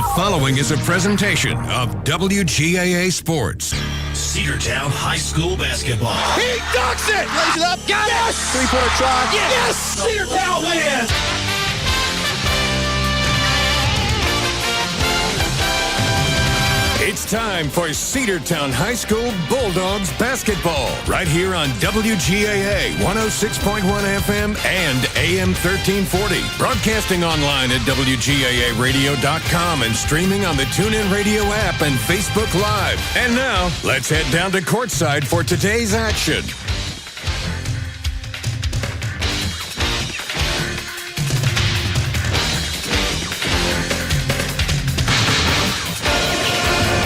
The following is a presentation of WGAA Sports. Cedartown High School basketball. He ducks it! Lays it up. Got it! Yes! Three-pointer try. Yes! Cedartown wins! It's time for Cedartown High School Bulldogs basketball. Right here on WGAA 106.1 FM and AM 1340. Broadcasting online at WGAAradio.com and streaming on the TuneIn Radio app and Facebook Live. And now, let's head down to courtside for today's action.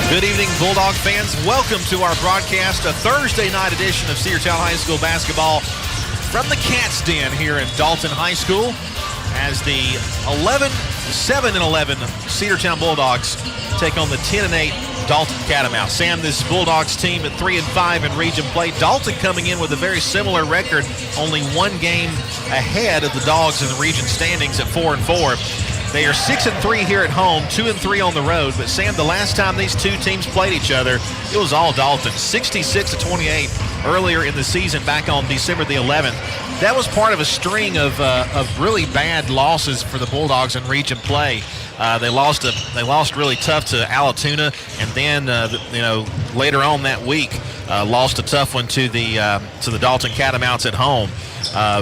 Good evening, Bulldog fans. Welcome to our broadcast, a Thursday night edition of Cedartown High School basketball from the Cat's Den here in Dalton High School as the 7-11 Cedartown Bulldogs take on the 10-8 Dalton Catamounts. Sam, this Bulldogs team at 3-5 in region play. Dalton coming in with a very similar record, only one game ahead of the Dogs in the region standings at 4-4. They are 6-3 here at home, 2-3 on the road. But Sam, the last time these two teams played each other, it was all Dalton, 66-28 earlier in the season back on December the 11th. That was part of a string of really bad losses for the Bulldogs in region play. They lost really tough to Allatoona, and then later on that week lost a tough one to the Dalton Catamounts at home.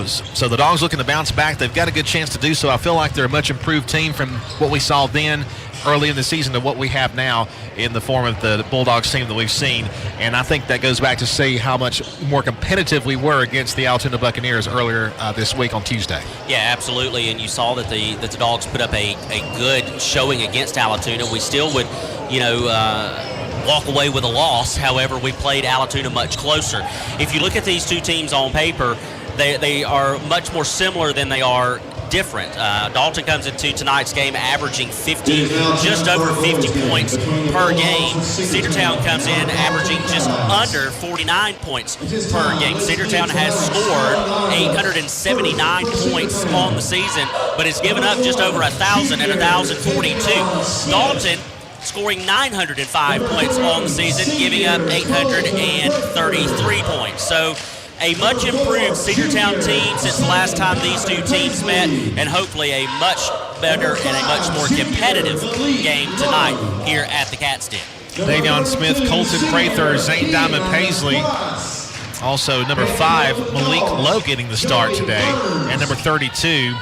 So the Dogs looking to bounce back. They've got a good chance to do so. I feel like they're a much improved team from what we saw then early in the season to what we have now in the form of the Bulldogs team that we've seen. And I think that goes back to see how much more competitive we were against the Allatoona Buccaneers earlier this week on Tuesday. Yeah, absolutely. And you saw that the Dogs put up a good showing against Allatoona. We still would, walk away with a loss. However, we played Allatoona much closer. If you look at these two teams on paper, they are much more similar than they are different. Dalton comes into tonight's game averaging just over 50 points per game. Cedartown comes in averaging just under 49 points per game. Cedartown has scored 879 points on the season, but has given up just over 1,000 at 1,042. Dalton scoring 905 points on the season, giving up 833 points. So a much improved Cedartown team since the last time these two teams met, and hopefully a much better and a much more competitive game tonight here at the Cat's Den. Davion Smith, Colton Prather, Zane Diamond Paisley. Also number 5, Malik Lowe getting the start today. And number 32,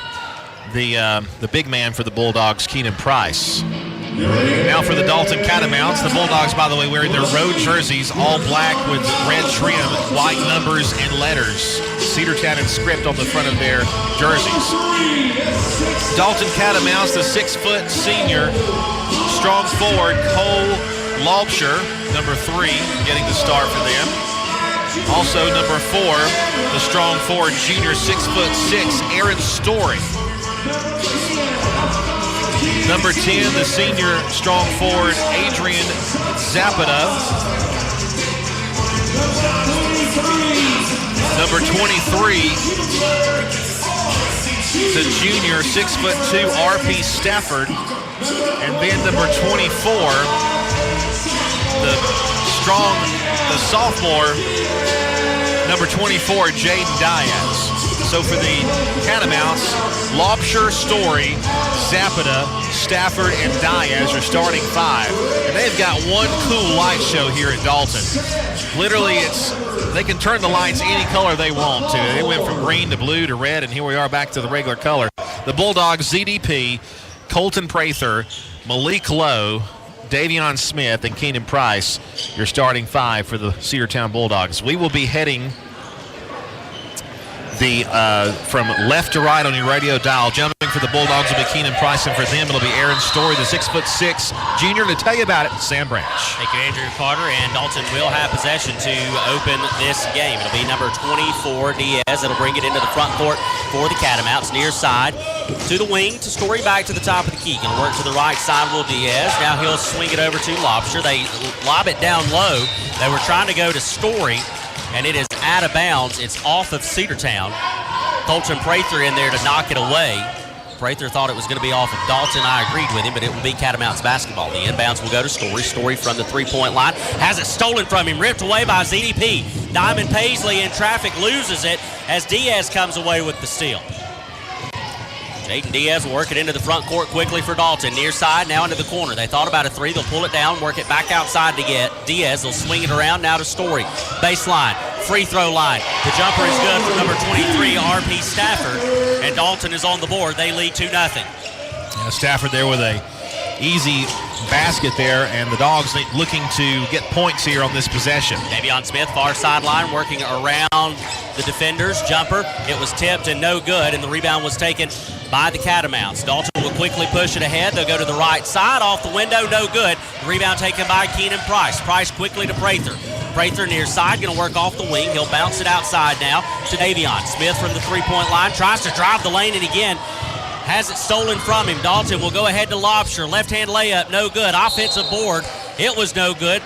the big man for the Bulldogs, Keenan Price. Now for the Dalton Catamounts. The Bulldogs, by the way, wearing their road jerseys, all black with red trim, white numbers and letters. Cedartown and script on the front of their jerseys. Dalton Catamounts, the 6-foot senior, strong forward, Cole Laubscher, number 3, getting the start for them. Also number 4, the strong forward, junior, 6'6", Aaron Story. Number 10, the senior strong forward, Adrian Zapata. Number 23, the junior, 6'2", R.P. Stafford. And then number 24, the sophomore, number 24, Jaden Diaz. So for the Catamounts, Laubscher, Story, Zapata, Stafford, and Diaz are starting 5. And they've got one cool light show here at Dalton. Literally, they can turn the lights any color they want to. They went from green to blue to red, and here we are back to the regular color. The Bulldogs, ZDP, Colton Prather, Malik Lowe, Davion Smith, and Keenan Price, your starting 5 for the Cedartown Bulldogs. We will be heading from left to right on your radio dial. Jumping for the Bulldogs will be Keenan Price, and for them it'll be Aaron Story, the 6'6" junior. To tell you about it, Sam Branch. Thank you, Andrew Carter, and Dalton will have possession to open this game. It'll be number 24, Diaz. It'll bring it into the front court for the Catamounts, near side to the wing, to Story, back to the top of the key. Gonna work to the right side, will Diaz. Now he'll swing it over to Laubscher. They lob it down low. They were trying to go to Story, and it is out of bounds. It's off of Cedartown. Colton Prather in there to knock it away. Prather thought it was going to be off of Dalton. I agreed with him, but it will be Catamounts basketball. The inbounds will go to Story. Story from the three-point line. Has it stolen from him, ripped away by ZDP. Diamond Paisley in traffic loses it as Diaz comes away with the steal. Jaden Diaz will work it into the front court quickly for Dalton. Near side, now into the corner. They thought about a three. They'll pull it down, work it back outside to get Diaz. They'll swing it around now to Story. Baseline, free throw line. The jumper is good from number 23, R.P. Stafford. And Dalton is on the board. They lead 2-0. Yeah, Stafford there with a easy basket there, and the Dogs looking to get points here on this possession. Davion Smith, far sideline, working around the defenders. Jumper, it was tipped and no good, and the rebound was taken by the Catamounts. Dalton will quickly push it ahead. They'll go to the right side, off the window, no good. The rebound taken by Keenan Price. Price quickly to Prather. Prather near side, going to work off the wing. He'll bounce it outside now to Davion. Smith from the three-point line, tries to drive the lane, and again, has it stolen from him. Dalton will go ahead to Lobster. Left-hand layup, no good. Offensive board, it was no good.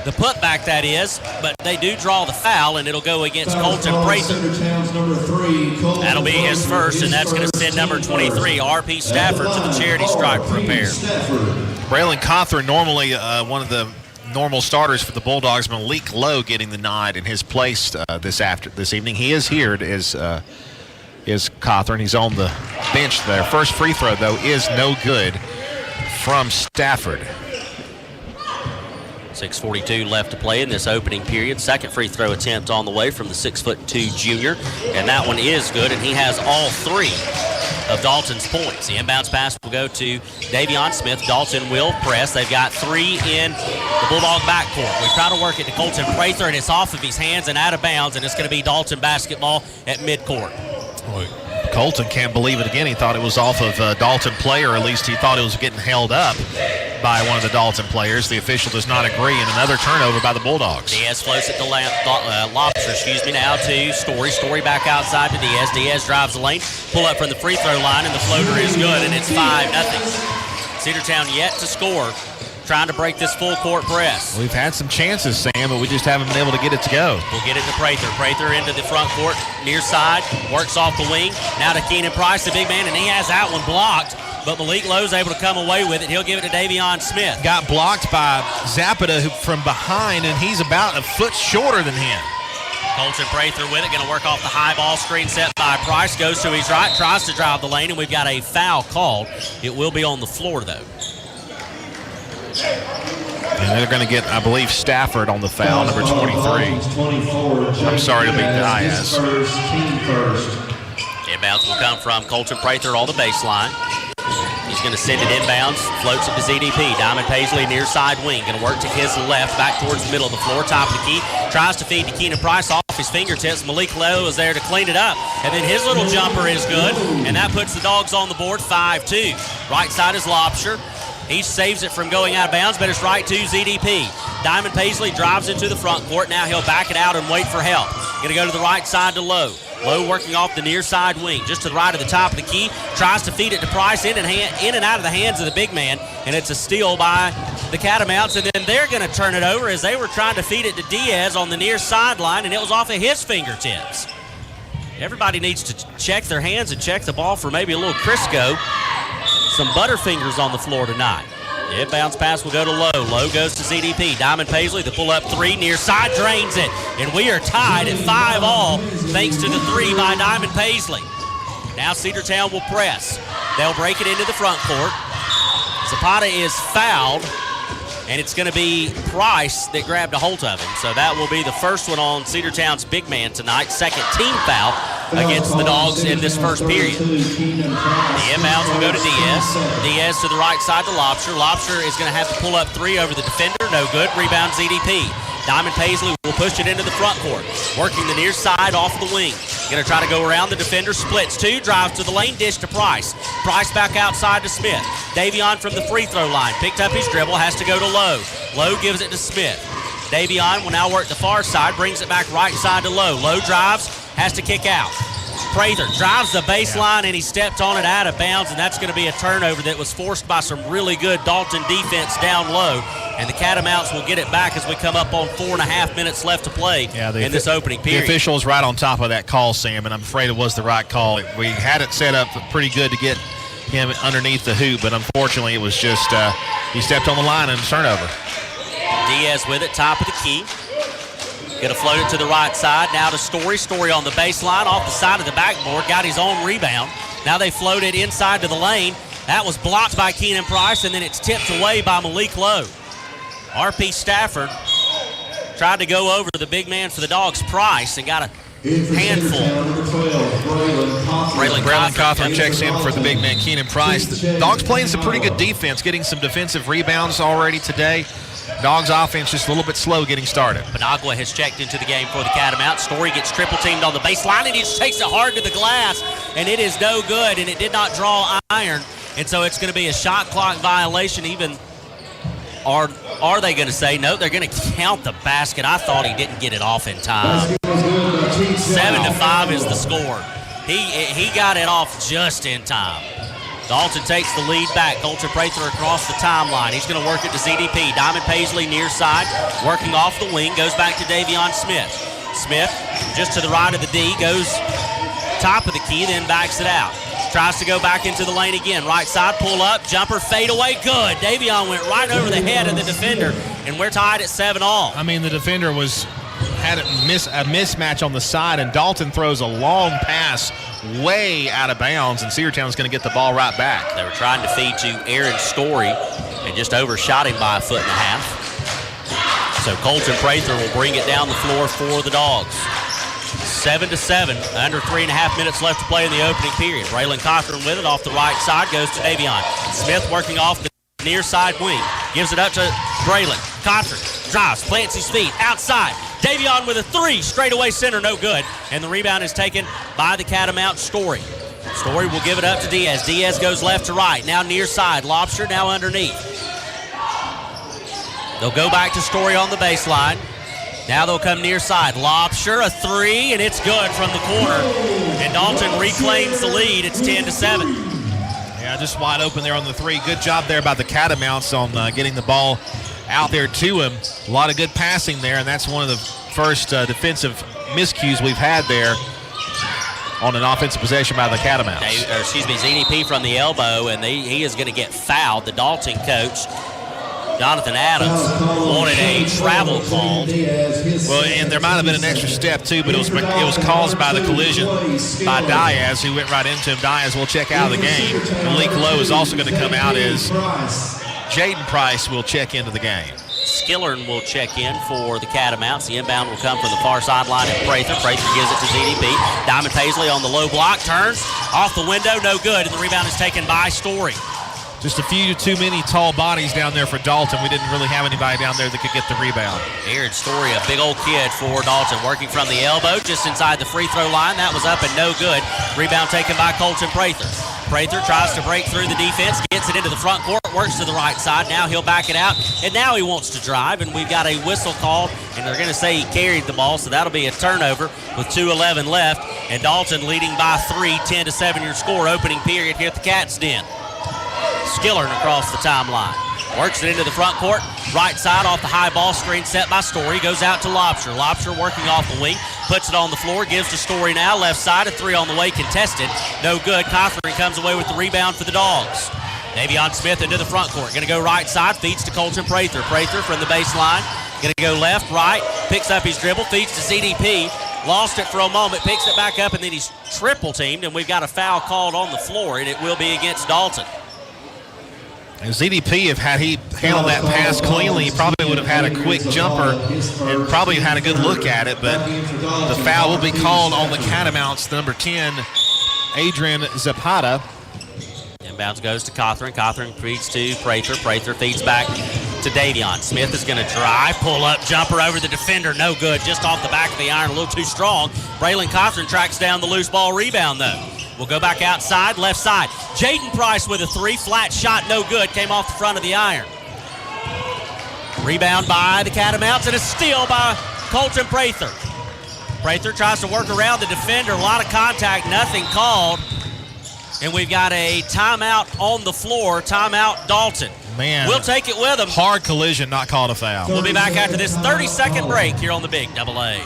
The putback, that is, but they do draw the foul, and it'll go against Colton Prather. That'll be his first, and that's going to send number 23, R.P. Stafford, to the charity stripe for a pair. Braylon Cawthorn, normally one of the normal starters for the Bulldogs. Malik Lowe getting the nod in his place this evening. He is here is Cawthorn. He's on the bench there. First free throw, though, is no good from Stafford. 6:42 left to play in this opening period. Second free throw attempt on the way from the 6'2" junior, and that one is good, and he has all three of Dalton's points. The inbounds pass will go to Davion Smith. Dalton will press. They've got three in the Bulldog backcourt. We try to work it to Colton Prather, and it's off of his hands and out of bounds, and it's going to be Dalton basketball at midcourt. Boy, Colton can't believe it again. He thought it was off of a Dalton player, or at least he thought it was getting held up by one of the Dalton players. The official does not agree, and another turnover by the Bulldogs. Diaz floats it to Lobster, now to Story. Story back outside to Diaz. Diaz drives the lane, pull up from the free throw line, and the floater is good, and it's 5-0. Cedartown yet to score, trying to break this full court press. We've had some chances, Sam, but we just haven't been able to get it to go. We'll get it to Prather. Prather into the front court, near side, works off the wing. Now to Keenan Price, the big man, and he has that one blocked. But Malik Lowe's able to come away with it. He'll give it to Davion Smith. Got blocked by Zapata from behind, and he's about a foot shorter than him. Colton Prather with it, going to work off the high ball screen set by Price. Goes to his right, tries to drive the lane, and we've got a foul called. It will be on the floor, though. And they're going to get, I believe, Stafford on the foul, number 23. I'm sorry to be Diaz. Inbounds will come from Colton Prather on the baseline. He's going to send it inbounds, floats it to ZDP. Diamond Paisley near side wing, going to work to his left, back towards the middle of the floor, top of the key. Tries to feed to Keenan Price off his fingertips. Malik Lowe is there to clean it up. And then his little jumper is good, and that puts the Dogs on the board 5-2. Right side is Lobster. He saves it from going out of bounds, but it's right to ZDP. Diamond Paisley drives into the front court. Now he'll back it out and wait for help. Going to go to the right side to Lowe. Lowe working off the near side wing, just to the right of the top of the key. Tries to feed it to Price in and out of the hands of the big man, and it's a steal by the Catamounts. And then they're going to turn it over as they were trying to feed it to Diaz on the near sideline, and it was off of his fingertips. Everybody needs to check their hands and check the ball for maybe a little Crisco. Some Butterfingers on the floor tonight. The inbounds pass will go to Lowe. Lowe goes to ZDP. Diamond Paisley, the pull-up three, near side, drains it. And we are tied at 5-all thanks to the three by Diamond Paisley. Now Cedartown will press. They'll break it into the front court. Zapata is fouled, and it's going to be Price that grabbed a hold of him. So that will be the first one on Cedartown's big man tonight. Second team foul against the Dogs in this first period. The inbounds will go to Diaz. Diaz to the right side to Lobster. Lobster is going to have to pull up three over the defender. No good. Rebound ZDP. Diamond Paisley will push it into the front court. Working the near side off the wing. Going to try to go around the defender. Splits two. Drives to the lane. Dish to Price. Price back outside to Smith. Davion from the free throw line. Picked up his dribble. Has to go to Lowe. Lowe gives it to Smith. Davion will now work the far side. Brings it back right side to Lowe. Lowe drives. Has to kick out. Prather drives the baseline, and he stepped on it out of bounds, and that's going to be a turnover that was forced by some really good Dalton defense down low. And the Catamounts will get it back as we come up on 4.5 minutes left to play in this opening period. The official was right on top of that call, Sam, and I'm afraid it was the right call. We had it set up pretty good to get him underneath the hoop, but unfortunately it was just he stepped on the line and turnover. Diaz with it, top of the key. Going to float it to the right side. Now to Story. Story on the baseline, off the side of the backboard. Got his own rebound. Now they float it inside to the lane. That was blocked by Keenan Price, and then it's tipped away by Malik Lowe. R.P. Stafford tried to go over the big man for the Dogs, Price, and got a handful. Braylon Cawthorn checks in for the big man, Keenan Price. The Dogs playing some pretty good defense, getting some defensive rebounds already today. Dogs offense just a little bit slow getting started. Benagua has checked into the game for the Catamounts. Story gets triple teamed on the baseline, and he just takes it hard to the glass, and it is no good, and it did not draw iron. And so it's going to be a shot clock violation. Even are they going to say no? They're going to count the basket. I thought he didn't get it off in time. 7-5 is the score. He got it off just in time. Dalton takes the lead back. Colton Prather across the timeline. He's going to work it to ZDP. Diamond Paisley near side, working off the wing. Goes back to Davion Smith. Smith just to the right of the D. Goes top of the key, then backs it out. Tries to go back into the lane again. Right side, pull up, jumper, fade away. Good. Davion went right over the head of the defender, and we're tied at 7-all. I mean, the defender had a mismatch on the side, and Dalton throws a long pass way out of bounds, and Cedartown's going to get the ball right back. They were trying to feed to Aaron Story and just overshot him by 1.5 feet. So Colton Prather will bring it down the floor for the Dogs. 7-7, under 3.5 minutes left to play in the opening period. Braylon Cawthorn with it off the right side, goes to Davion. Smith working off the near side wing, gives it up to Braylon. Cawthorn drives, plants his feet, outside. Davion with a three, straightaway center, no good. And the rebound is taken by the Catamount Story. Story will give it up to Diaz. Diaz goes left to right, now near side. Lobster now underneath. They'll go back to Story on the baseline. Now they'll come near side. Lobster, a three, and it's good from the corner. And Dalton reclaims the lead. It's 10-7. Yeah, just wide open there on the three. Good job there by the Catamounts on getting the ball out there to him. A lot of good passing there, and that's one of the first defensive miscues we've had there on an offensive possession by the Catamounts. ZDP from the elbow, and he is going to get fouled. The Dalton coach, Jonathan Adams, wanted a travel call. Well, and there might have been an extra step too, but it was caused by the collision by Diaz, who went right into him. Diaz will check out of the game. Malik Lowe is also going to come out as Jaden Price will check into the game. Skillern will check in for the Catamounts. The inbound will come from the far sideline of Prather. Prather gives it to ZDP. Diamond Paisley on the low block, turns off the window, no good, and the rebound is taken by Story. Just a few too many tall bodies down there for Dalton. We didn't really have anybody down there that could get the rebound. Aaron Story, a big old kid for Dalton, working from the elbow just inside the free throw line. That was up and no good. Rebound taken by Colton Prather. Prather tries to break through the defense, gets it into the front court, works to the right side. Now he'll back it out, and now he wants to drive, and we've got a whistle called, and they're going to say he carried the ball, so that'll be a turnover with 2:11 left, and Dalton leading by 3, 10-7 your score, opening period here at the Cats' Den. Skillern across the timeline. Works it into the front court. Right side off the high ball screen set by Story. Goes out to Lobster. Lobster working off the wing. Puts it on the floor. Gives to Story now. Left side. A three on the way. Contested. No good. Cawthorn comes away with the rebound for the Dogs. Davion Smith into the front court. Going to go right side. Feeds to Colton Prather. Prather from the baseline. Going to go left, right. Picks up his dribble. Feeds to ZDP. Lost it for a moment. Picks it back up, and then he's triple teamed, and we've got a foul called on the floor, and it will be against Dalton. And ZDP, if had he handled that pass cleanly, he probably would have had a quick jumper and probably had a good look at it, but the foul will be called on the Catamounts, number 10, Adrian Zapata. Inbounds goes to Cawthorn. Cawthorn feeds to Prather. Prather feeds back to Davion. Smith is going to drive, pull up, jumper over the defender. No good, just off the back of the iron, a little too strong. Braylon Cawthorn tracks down the loose ball rebound, though. We'll go back outside, left side. Jaden Price with a three, flat shot, no good. Came off the front of the iron. Rebound by the Catamounts, and a steal by Colton Prather. Prather tries to work around the defender. A lot of contact, nothing called. And we've got a timeout on the floor. Timeout, Dalton. Man. We'll take it with them. Hard collision, not called a foul. We'll be back after this 30-second break here on the Big Double A.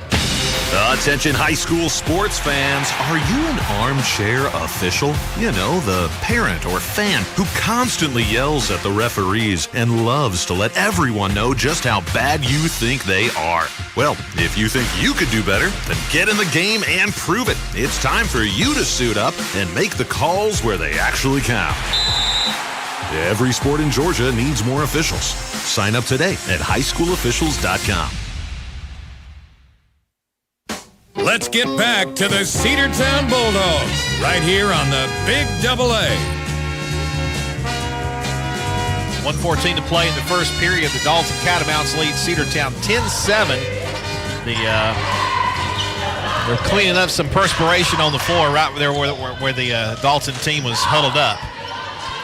The Attention high school sports fans, are you an armchair official? You know, the parent or fan who constantly yells at the referees and loves to let everyone know just how bad you think they are. Well, if you think you could do better, then get in the game and prove it. It's time for you to suit up and make the calls where they actually count. Every sport in Georgia needs more officials. Sign up today at highschoolofficials.com. Let's get back to the Cedartown Bulldogs right here on the Big AA. 1:14 to play in the first period. The Dalton Catamounts lead Cedartown 10-7. They're cleaning up some perspiration on the floor right there where the Dalton team was huddled up.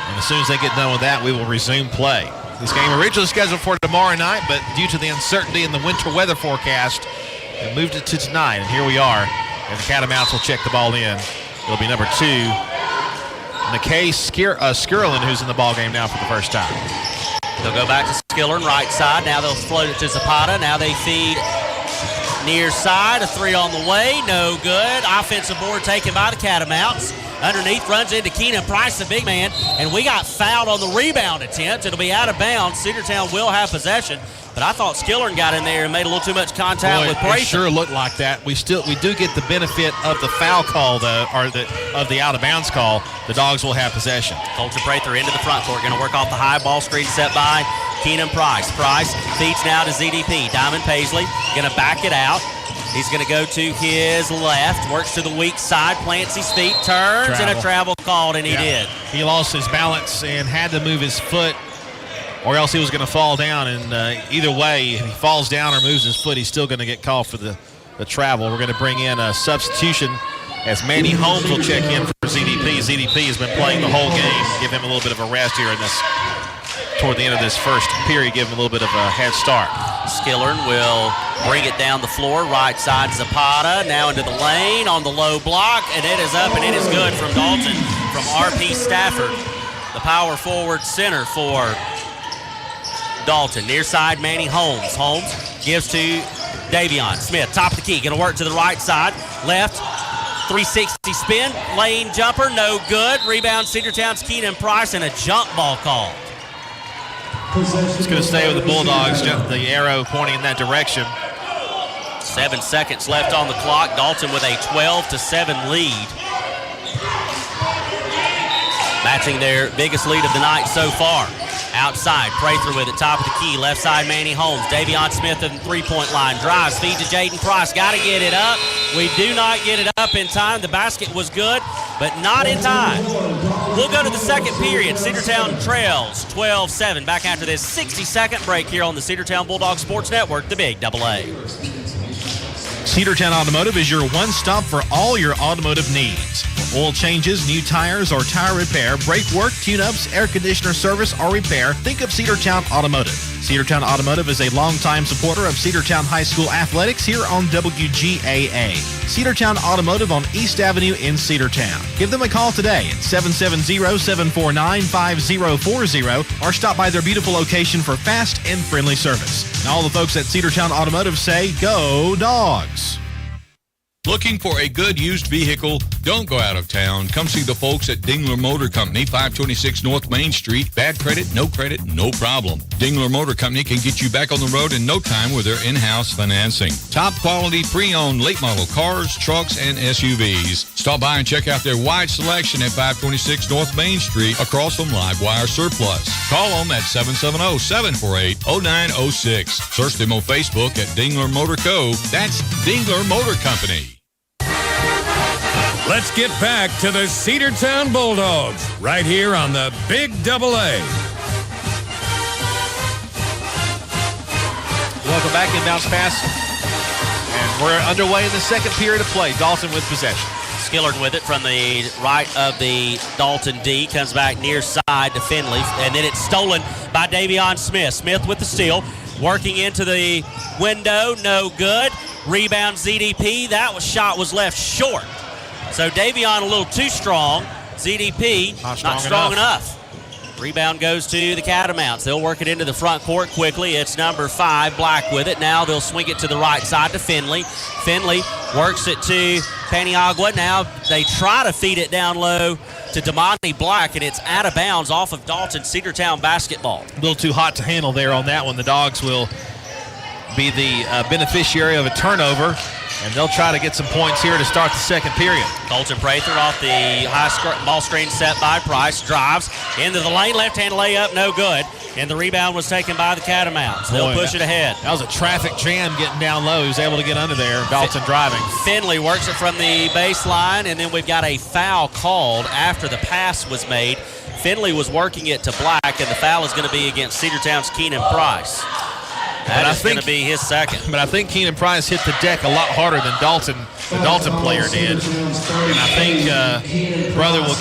And as soon as they get done with that, we will resume play. This game originally scheduled for tomorrow night, but due to the uncertainty in the winter weather forecast, they moved it to tonight. And here we are. And the Catamounts will check the ball in. It'll be number 2, McKay Skirlin, who's in the ball game now for the first time. They'll go back to Skillern, right side. Now they'll float it to Zapata. Now they feed near side. A 3 on the way. No good. Offensive board taken by the Catamounts. Underneath, runs into Keenan Price, the big man, and we got fouled on the rebound attempt. It'll be out of bounds. Cedartown will have possession, but I thought Skillern got in there and made a little too much contact with Prather. It sure looked like that. We do get the benefit of the foul call, though, or of the out of bounds call. The Dogs will have possession. Colton Prather into the front court, going to work off the high ball screen set by Keenan Price. Price feeds now to ZDP. Diamond Paisley going to back it out. He's going to go to his left, works to the weak side, plants his feet, turns, and a travel called, and he did. He lost his balance and had to move his foot, or else he was going to fall down. And either way, if he falls down or moves his foot, he's still going to get called for the travel. We're going to bring in a substitution as Manny Holmes will check in for ZDP. ZDP has been playing the whole game. Give him a little bit of a rest here toward the end of this first period, give him a little bit of a head start. Skillern will bring it down the floor, right side Zapata, now into the lane on the low block, and it is up and it is good from Dalton, from R.P. Stafford, the power forward center for Dalton. Near side, Manny Holmes. Holmes gives to Davion Smith, top of the key, going to work to the right side, left, 360 spin, lane jumper, no good. Rebound Cedartown's Keenan Price, and a jump ball call. It's going to stay with the Bulldogs, the arrow pointing in that direction. 7 seconds left on the clock. Dalton with a 12-7 lead. Matching their biggest lead of the night so far. Outside, Prather with it, top of the key. Left side, Manny Holmes. Davion Smith at the three-point line. Drives, feed to Jaden Price. Got to get it up. We do not get it up in time. The basket was good, but not in time. We'll go to the second period. Cedartown trails 12-7. Back after this 60-second break here on the Cedartown Bulldogs Sports Network, the Big AA. Cedartown Automotive is your one-stop for all your automotive needs. Oil changes, new tires, or tire repair, brake work, tune-ups, air conditioner service, or repair, think of Cedartown Automotive. Cedartown Automotive is a longtime supporter of Cedartown High School athletics here on WGAA. Cedartown Automotive on East Avenue in Cedartown. Give them a call today at 770-749-5040 or stop by their beautiful location for fast and friendly service. And all the folks at Cedartown Automotive say, go Dogs! Looking for a good used vehicle? Don't go out of town. Come see the folks at Dingler Motor Company, 526 North Main Street. Bad credit, no problem. Dingler Motor Company can get you back on the road in no time with their in-house financing. Top quality pre-owned late model cars, trucks, and SUVs. Stop by and check out their wide selection at 526 North Main Street across from Livewire Surplus. Call them at 770-748-0906. Search them on Facebook at Dingler Motor Co. That's Dingler Motor Company. Let's get back to the Cedartown Bulldogs right here on the Big AA. Welcome back, inbounds pass. And we're underway in the second period of play. Dalton with possession. Skillern with it from the right of the Dalton D. Comes back near side to Finley. And then it's stolen by Davion Smith. Smith with the steal. Working into the window. No good. Rebound ZDP. That shot was left short. So Davion a little too strong. ZDP not strong enough. Rebound goes to the Catamounts. They'll work it into the front court quickly. It's number 5, Black with it. Now they'll swing it to the right side to Finley. Finley works it to Paniagua. Now they try to feed it down low to Damani Black, and it's out of bounds off of Dalton. Cedartown basketball. A little too hot to handle there on that one. The Dogs will be the beneficiary of a turnover, and they'll try to get some points here to start the second period. Colton Prather off the high ball screen set by Price. Drives into the lane. Left-hand layup, no good. And the rebound was taken by the Catamounts. They'll push it ahead. That was a traffic jam getting down low. He was able to get under there. Dalton driving. Finley works it from the baseline, and then we've got a foul called after the pass was made. Finley was working it to Black, and the foul is going to be against Cedartown's Keenan Price. That is going to be his second. But I think Keenan Price hit the deck a lot harder than the Dalton player did. And I think little brother will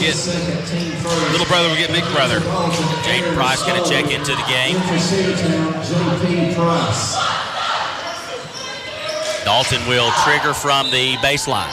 get big brother. Jaden Price going to check into the game. Dalton will trigger from the baseline.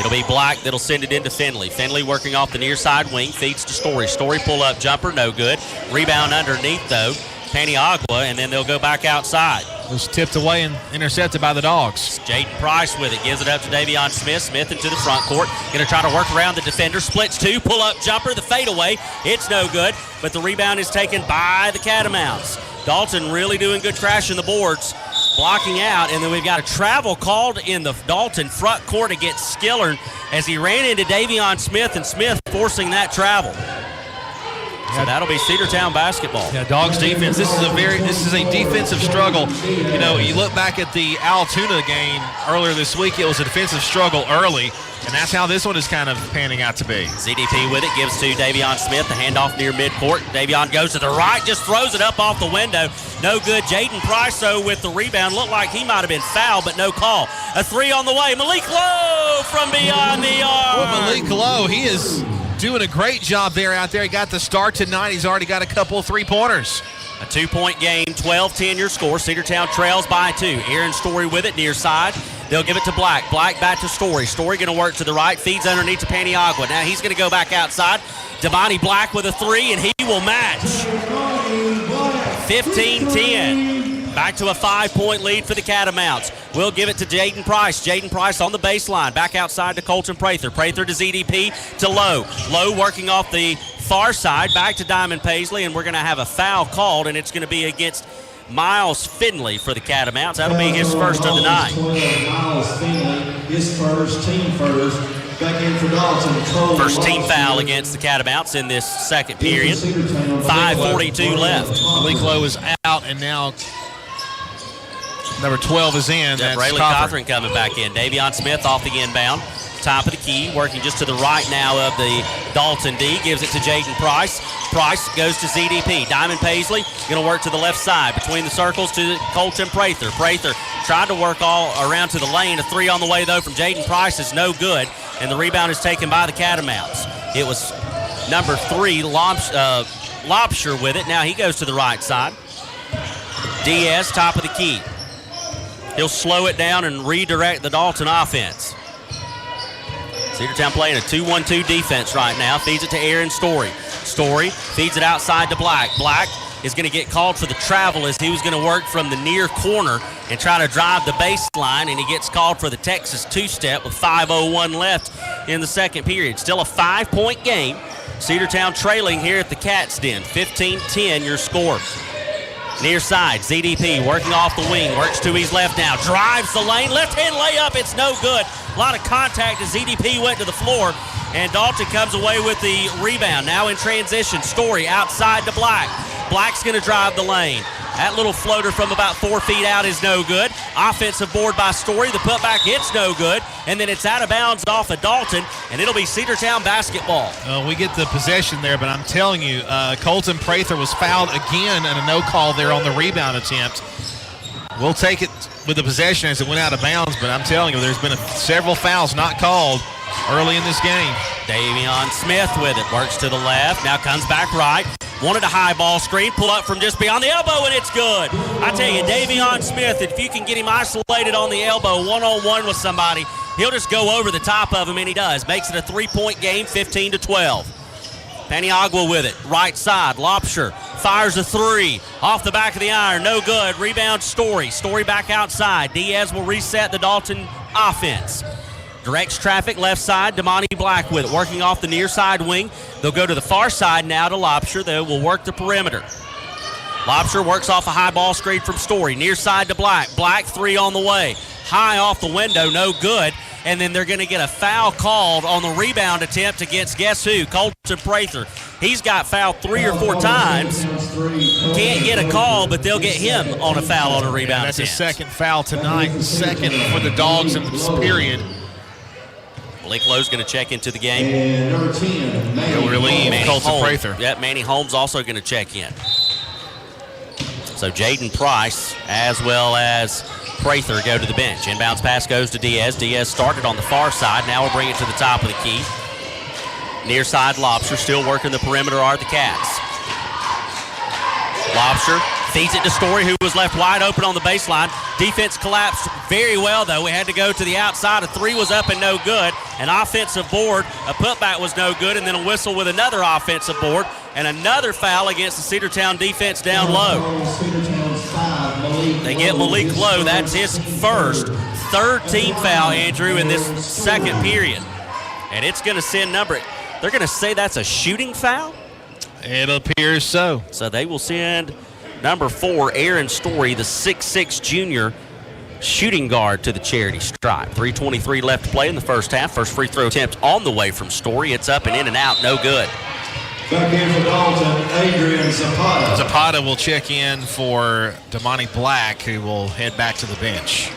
It'll be Black that'll send it into Finley. Finley working off the near side wing, feeds to Story. Story pull-up jumper, no good. Rebound underneath, though. Paniagua, and then they'll go back outside. It was tipped away and intercepted by the Dogs. Jaden Price with it. Gives it up to Davion Smith. Smith into the front court. Going to try to work around the defender. Splits 2. Pull-up jumper. The fadeaway. It's no good, but the rebound is taken by the Catamounts. Dalton really doing good crashing the boards. Blocking out, and then we've got a travel called in the Dalton front court against Skillern as he ran into Davion Smith, and Smith forcing that travel. So that'll be Cedartown basketball. Yeah, Dogs defense. This is a defensive struggle. You know, you look back at the Altoona game earlier this week, it was a defensive struggle early, and that's how this one is kind of panning out to be. ZDP with it, gives to Davion Smith, the handoff near midcourt. Davion goes to the right, just throws it up off the window. No good. Jaden Price, though, with the rebound. Looked like he might have been fouled, but no call. A 3 on the way. Malik Lowe from beyond the arc. Well, Malik Lowe, he is doing a great job there out there. He got the start tonight. He's already got a couple of three-pointers. A 2-point game, 12-10 your score. Cedartown trails by 2. Aaron Story with it near side. They'll give it to Black. Black back to Story. Story going to work to the right. Feeds underneath to Paniagua. Now he's going to go back outside. Damani Black with a 3, and he will match. 15-10. Back to a 5-point lead for the Catamounts. We'll give it to Jaden Price. Jaden Price on the baseline. Back outside to Colton Prather. Prather to ZDP to Lowe. Lowe working off the far side. Back to Diamond Paisley, and we're going to have a foul called, and it's going to be against Miles Finley for the Catamounts. That'll be his first of the night. Miles Finley, his first, team first. Back in for Dalton. First team foul against the Catamounts in this second period. 5:42 left. Malik Lowe is out, and now number 12 is in. That's Rayleigh Cothran coming back in. Davion Smith off the inbound. Top of the key, working just to the right now of the Dalton D. Gives it to Jaden Price. Price goes to ZDP. Diamond Paisley going to work to the left side. Between the circles to Colton Prather. Prather tried to work all around to the lane. A 3 on the way, though, from Jaden Price is no good. And the rebound is taken by the Catamounts. It was number 3, Lobsher with it. Now he goes to the right side. Diaz, top of the key. He'll slow it down and redirect the Dalton offense. Cedartown playing a 2-1-2 defense right now. Feeds it to Aaron Story. Story feeds it outside to Black. Black is going to get called for the travel as he was going to work from the near corner and try to drive the baseline, and he gets called for the Texas two-step with 5:01 left in the second period. Still a 5-point game. Cedartown trailing here at the Cats Den. 15-10 your score. Near side, ZDP working off the wing, works to his left now, drives the lane, left-hand layup, it's no good. A lot of contact as ZDP went to the floor, and Dalton comes away with the rebound. Now in transition, Story outside to Black. Black's going to drive the lane. That little floater from about 4 feet out is no good. Offensive board by Story. The putback, it's no good. And then it's out of bounds off of Dalton, and it'll be Cedartown basketball. We get the possession there, but I'm telling you, Colton Prather was fouled again and a no call there on the rebound attempt. We'll take it with the possession as it went out of bounds, but I'm telling you, there's been several fouls not called early in this game. Davion Smith with it. Works to the left. Now comes back right. Wanted a high ball screen. Pull up from just beyond the elbow, and it's good. I tell you, Davion Smith, if you can get him isolated on the elbow, one-on-one with somebody, he'll just go over the top of him, and he does. Makes it a 3-point game, 15-12. Paniagua with it. Right side. Lobsher fires a three. Off the back of the iron. No good. Rebound Story. Story back outside. Diaz will reset the Dalton offense. Directs traffic left side. Damani Black with it. Working off the near side wing. They'll go to the far side now to Lobsher. They will work the perimeter. Lobsher works off a high ball screen from Story. Near side to Black. Black three on the way. High off the window. No good. And then they're going to get a foul called on the rebound attempt against guess who? Colton Prather. He's got fouled 3 or 4 times. Can't get a call, but they'll get him on a foul on a rebound That's attempt. his second foul tonight, second for the Dogs in this period. Malik Lowe's going to check into the game. And number 10, He'll relieve Colton Prather. Yep, Manny Holmes also going to check in. So Jaden Price as well as Prather go to the bench. Inbounds pass goes to Diaz. Diaz started on the far side. Now we'll bring it to the top of the key. Near side Lobster still working the perimeter are the Cats. Lobster feeds it to Story, who was left wide open on the baseline. Defense collapsed very well, though. We had to go to the outside. A three was up and no good. An offensive board, a putback was no good, and then a whistle with another offensive board, and another foul against the Cedartown defense down low. They get Malik Lowe. That's his third team foul, Andrew, in this second period. And it's going to send they're going to say that's a shooting foul? It appears so. So they will send number 4, Aaron Story, the 6'6 junior shooting guard, to the charity stripe. 3:23 left to play in the first half. First free throw attempt on the way from Story. It's up and in and out, no good. Back in for Dalton, Adrian Zapata. Zapata will check in for Damani Black, who will head back to the bench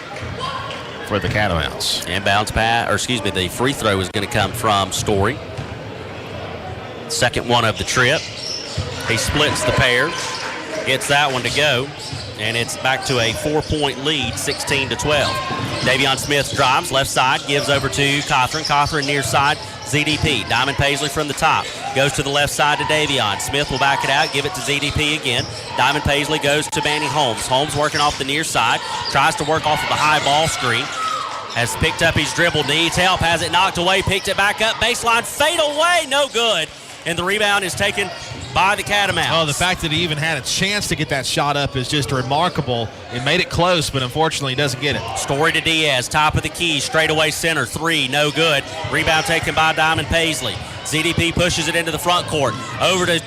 for the Catamounts. Inbounds pass, the free throw is going to come from Story. Second one of the trip. He splits the pair, gets that one to go, and it's back to a 4-point lead, 16-12. Davion Smith drives left side, gives over to Cothran. Cothran near side, ZDP. Diamond Paisley from the top. Goes to the left side to Davion. Smith will back it out, give it to ZDP again. Diamond Paisley goes to Manny Holmes. Holmes working off the near side. Tries to work off of the high ball screen. Has picked up his dribble, needs help, has it knocked away, picked it back up. Baseline fade away, no good. And the rebound is taken by the Catamounts. Oh, the fact that he even had a chance to get that shot up is just remarkable. It made it close, but unfortunately he doesn't get it. Story to Diaz, top of the key, straightaway center, three, no good. Rebound taken by Diamond Paisley. ZDP pushes it into the front court. Over to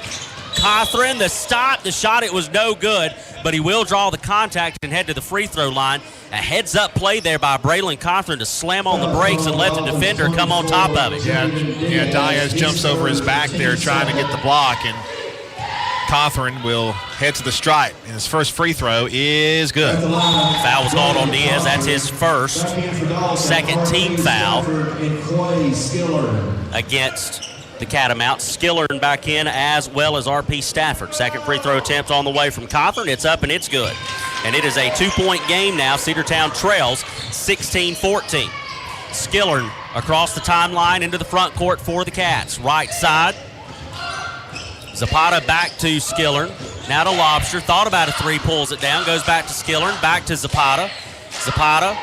Cothran, the stop, the shot, it was no good, but he will draw the contact and head to the free throw line. A heads-up play there by Braylon Cothran to slam on the brakes and let the defender come on top of it. Yeah, Diaz jumps over his back there trying to get the block, and Cothran will head to the stripe. And his first free throw is good. Foul was called on Diaz. That's his first. Second team foul against the Catamounts. Skillern back in as well as R.P. Stafford. Second free throw attempt on the way from Cothran. It's up and it's good. And it is a 2-point game now. Cedartown trails 16-14. Skillern across the timeline into the front court for the Cats. Right side. Zapata back to Skillern. Now to Lobster. Thought about a three, pulls it down. Goes back to Skillern. Back to Zapata. Zapata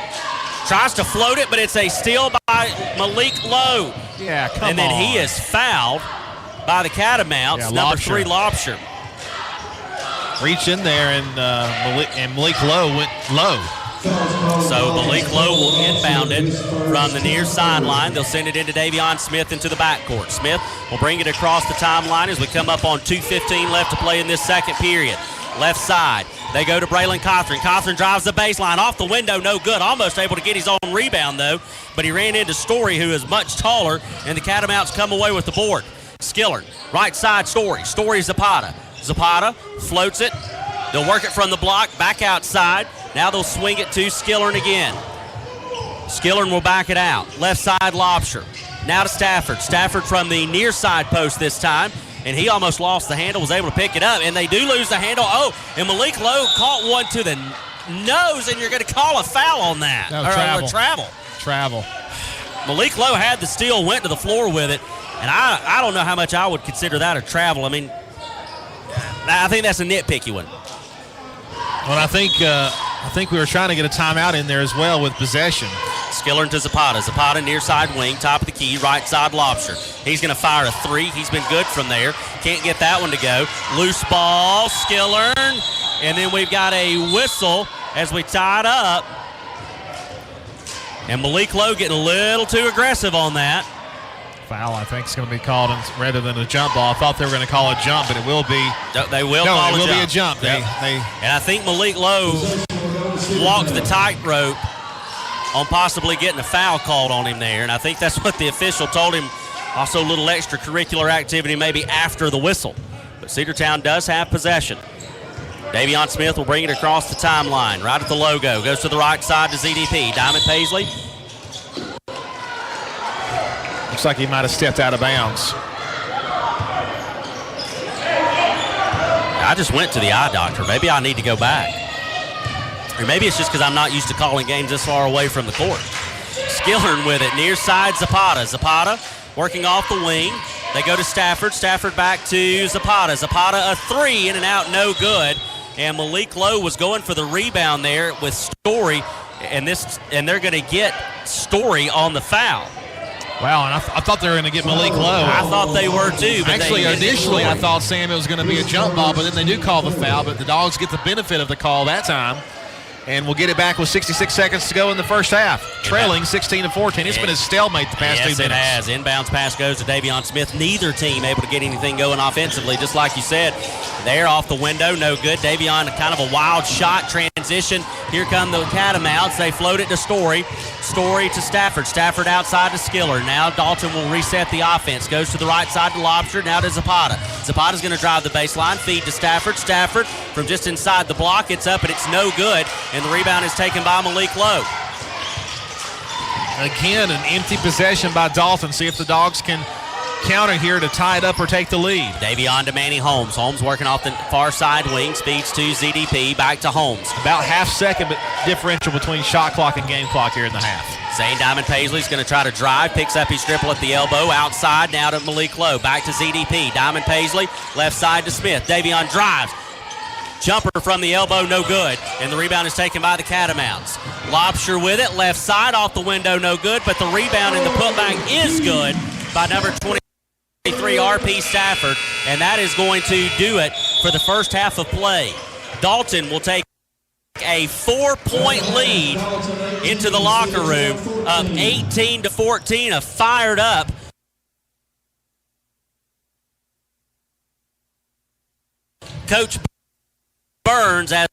tries to float it, but it's a steal by Malik Lowe. Yeah, come on. And then he is fouled by the Catamounts. Yeah, number Lobster. 3, Lobster. Reached in there, and Malik Lowe went low. So Malik Lowe will inbound it from the near sideline. They'll send it into Davion Smith into the backcourt. Smith will bring it across the timeline as we come up on 2:15 left to play in this second period. Left side. They go to Braylon Cothran. Cothran drives the baseline. Off the window, no good. Almost able to get his own rebound, though. But he ran into Story, who is much taller, and the Catamounts come away with the board. Skillern, right side Story. Story Zapata. Zapata floats it. They'll work it from the block, back outside. Now they'll swing it to Skillern again. Skillern will back it out. Left side Lobster. Now to Stafford. Stafford from the near side post this time. And he almost lost the handle, was able to pick it up. And they do lose the handle. Oh, and Malik Lowe caught one to the nose, and you're going to call a foul on that. No, travel. Malik Lowe had the steal, went to the floor with it. And I don't know how much I would consider that a travel. I mean, I think that's a nitpicky one. Well, I think we were trying to get a timeout in there as well with possession. Skillern to Zapata. Zapata near side wing, top of the key, right side lobster. He's going to fire a three. He's been good from there. Can't get that one to go. Loose ball, Skillern. And then we've got a whistle as we tie it up. And Malik Lowe getting a little too aggressive on that. Foul, I think, is going to be called rather than a jump ball. I thought they were going to call a jump, but it will be. They will call a jump. It will be a jump. Yep. And I think Malik Lowe walked the tightrope on possibly getting a foul called on him there. And I think that's what the official told him. Also a little extracurricular activity maybe after the whistle. But Cedartown does have possession. Davion Smith will bring it across the timeline, right at the logo. Goes to the right side to ZDP. Diamond Paisley. Looks like he might have stepped out of bounds. I just went to the eye doctor. Maybe I need to go back. Or maybe it's just because I'm not used to calling games this far away from the court. Skillern with it, near side Zapata. Zapata working off the wing. They go to Stafford. Stafford back to Zapata. Zapata a three, in and out, no good. And Malik Lowe was going for the rebound there with Story, and they're going to get Story on the foul. Wow, and I thought they were going to get Malik Lowe. I thought they were too. But actually, initially I thought, Sam, it was going to be a jump ball, but then they do call the foul. But the Dogs get the benefit of the call that time. And we'll get it back with 66 seconds to go in the first half. Trailing 16-14. It's been a stalemate the past 2 minutes. Yes, it has. Inbounds pass goes to Davion Smith. Neither team able to get anything going offensively. Just like you said, they're off the window. No good. Davion, kind of a wild shot transition. Here come the Catamounts. They float it to Story. Story to Stafford. Stafford outside to Skiller. Now Dalton will reset the offense. Goes to the right side to Lobster. Now to Zapata. Zapata's going to drive the baseline. Feed to Stafford. Stafford from just inside the block. It's up and it's no good. And the rebound is taken by Malik Lowe. Again, an empty possession by Dalton. See if the Dogs can counter here to tie it up or take the lead. Davion to Manny Holmes. Holmes working off the far side wing. Speeds to ZDP. Back to Holmes. About half-second differential between shot clock and game clock here in the half. Zane Diamond Paisley's going to try to drive. Picks up his dribble at the elbow. Outside now to Malik Lowe. Back to ZDP. Diamond Paisley. Left side to Smith. Davion drives. Jumper from the elbow, no good. And the rebound is taken by the Catamounts. Lobster with it, left side, off the window, no good. But the rebound and the putback is good by number 23, RP Stafford. And that is going to do it for the first half of play. Dalton will take a 4-point lead into the locker room, up 18-14, a fired up Coach Burns as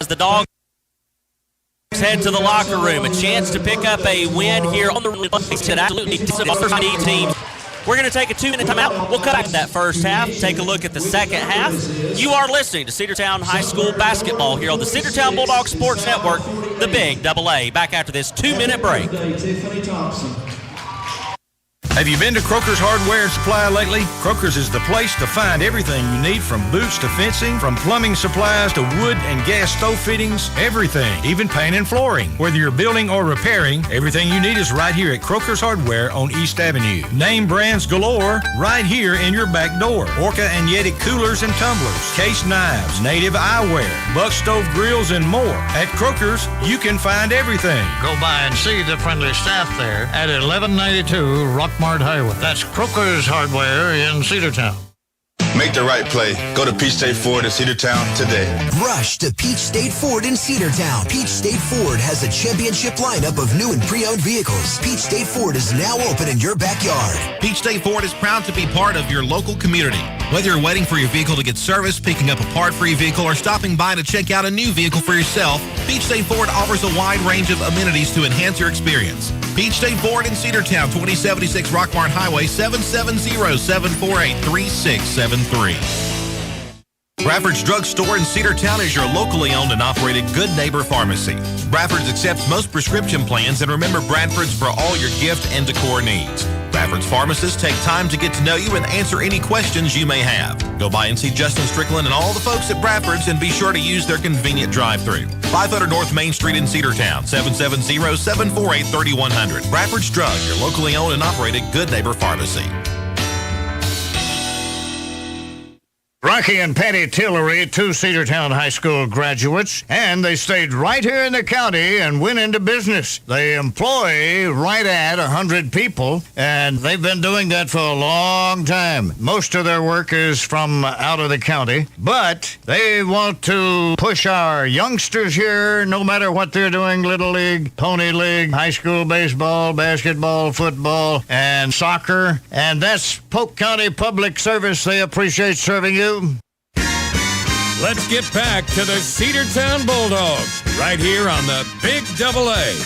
the Dogs head to the locker room. A chance to pick up a win here on the team. We're going to take a 2-minute timeout. We'll cut back to that first half, take a look at the second half. You are listening to Cedartown High School basketball here on the Cedartown Bulldogs Sports Network, the Big AA. Back after this 2-minute break. Have you been to Croker's Hardware and Supply lately? Croker's is the place to find everything you need, from boots to fencing, from plumbing supplies to wood and gas stove fittings, everything, even paint and flooring. Whether you're building or repairing, everything you need is right here at Croker's Hardware on East Avenue. Name brands galore right here in your back door. Orca and Yeti coolers and tumblers, case knives, native eyewear, buck stove grills, and more. At Croker's, you can find everything. Go by and see the friendly staff there at 1192 Rockmart Highway. That's Croker's Hardware in Cedartown. Make the right play. Go to Peach State Ford in Cedartown today. Rush to Peach State Ford in Cedartown. Peach State Ford has a championship lineup of new and pre-owned vehicles. Peach State Ford is now open in your backyard. Peach State Ford is proud to be part of your local community. Whether you're waiting for your vehicle to get serviced, picking up a part for your vehicle, or stopping by to check out a new vehicle for yourself, Peach State Ford offers a wide range of amenities to enhance your experience. Peach State Ford in Cedartown, 2076 Rockmart Highway, 770-748-3673. Bradford's Drug Store in Cedartown is your locally owned and operated Good Neighbor Pharmacy. Bradford's accepts most prescription plans, and remember Bradford's for all your gift and decor needs. Bradford's pharmacists take time to get to know you and answer any questions you may have. Go by and see Justin Strickland and all the folks at Bradford's, and be sure to use their convenient drive-thru. 500 North Main Street in Cedartown, 770-748-3100. Bradford's Drug, your locally owned and operated Good Neighbor Pharmacy. Rocky and Patty Tillery, 2 Cedartown High School graduates, and they stayed right here in the county and went into business. They employ right at 100 people, and they've been doing that for a long time. Most of their work is from out of the county, but they want to push our youngsters here, no matter what they're doing, Little League, Pony League, high school baseball, basketball, football, and soccer, and that's Polk County Public Service. They appreciate serving you. Let's get back to the Cedartown Bulldogs right here on the Big Double A.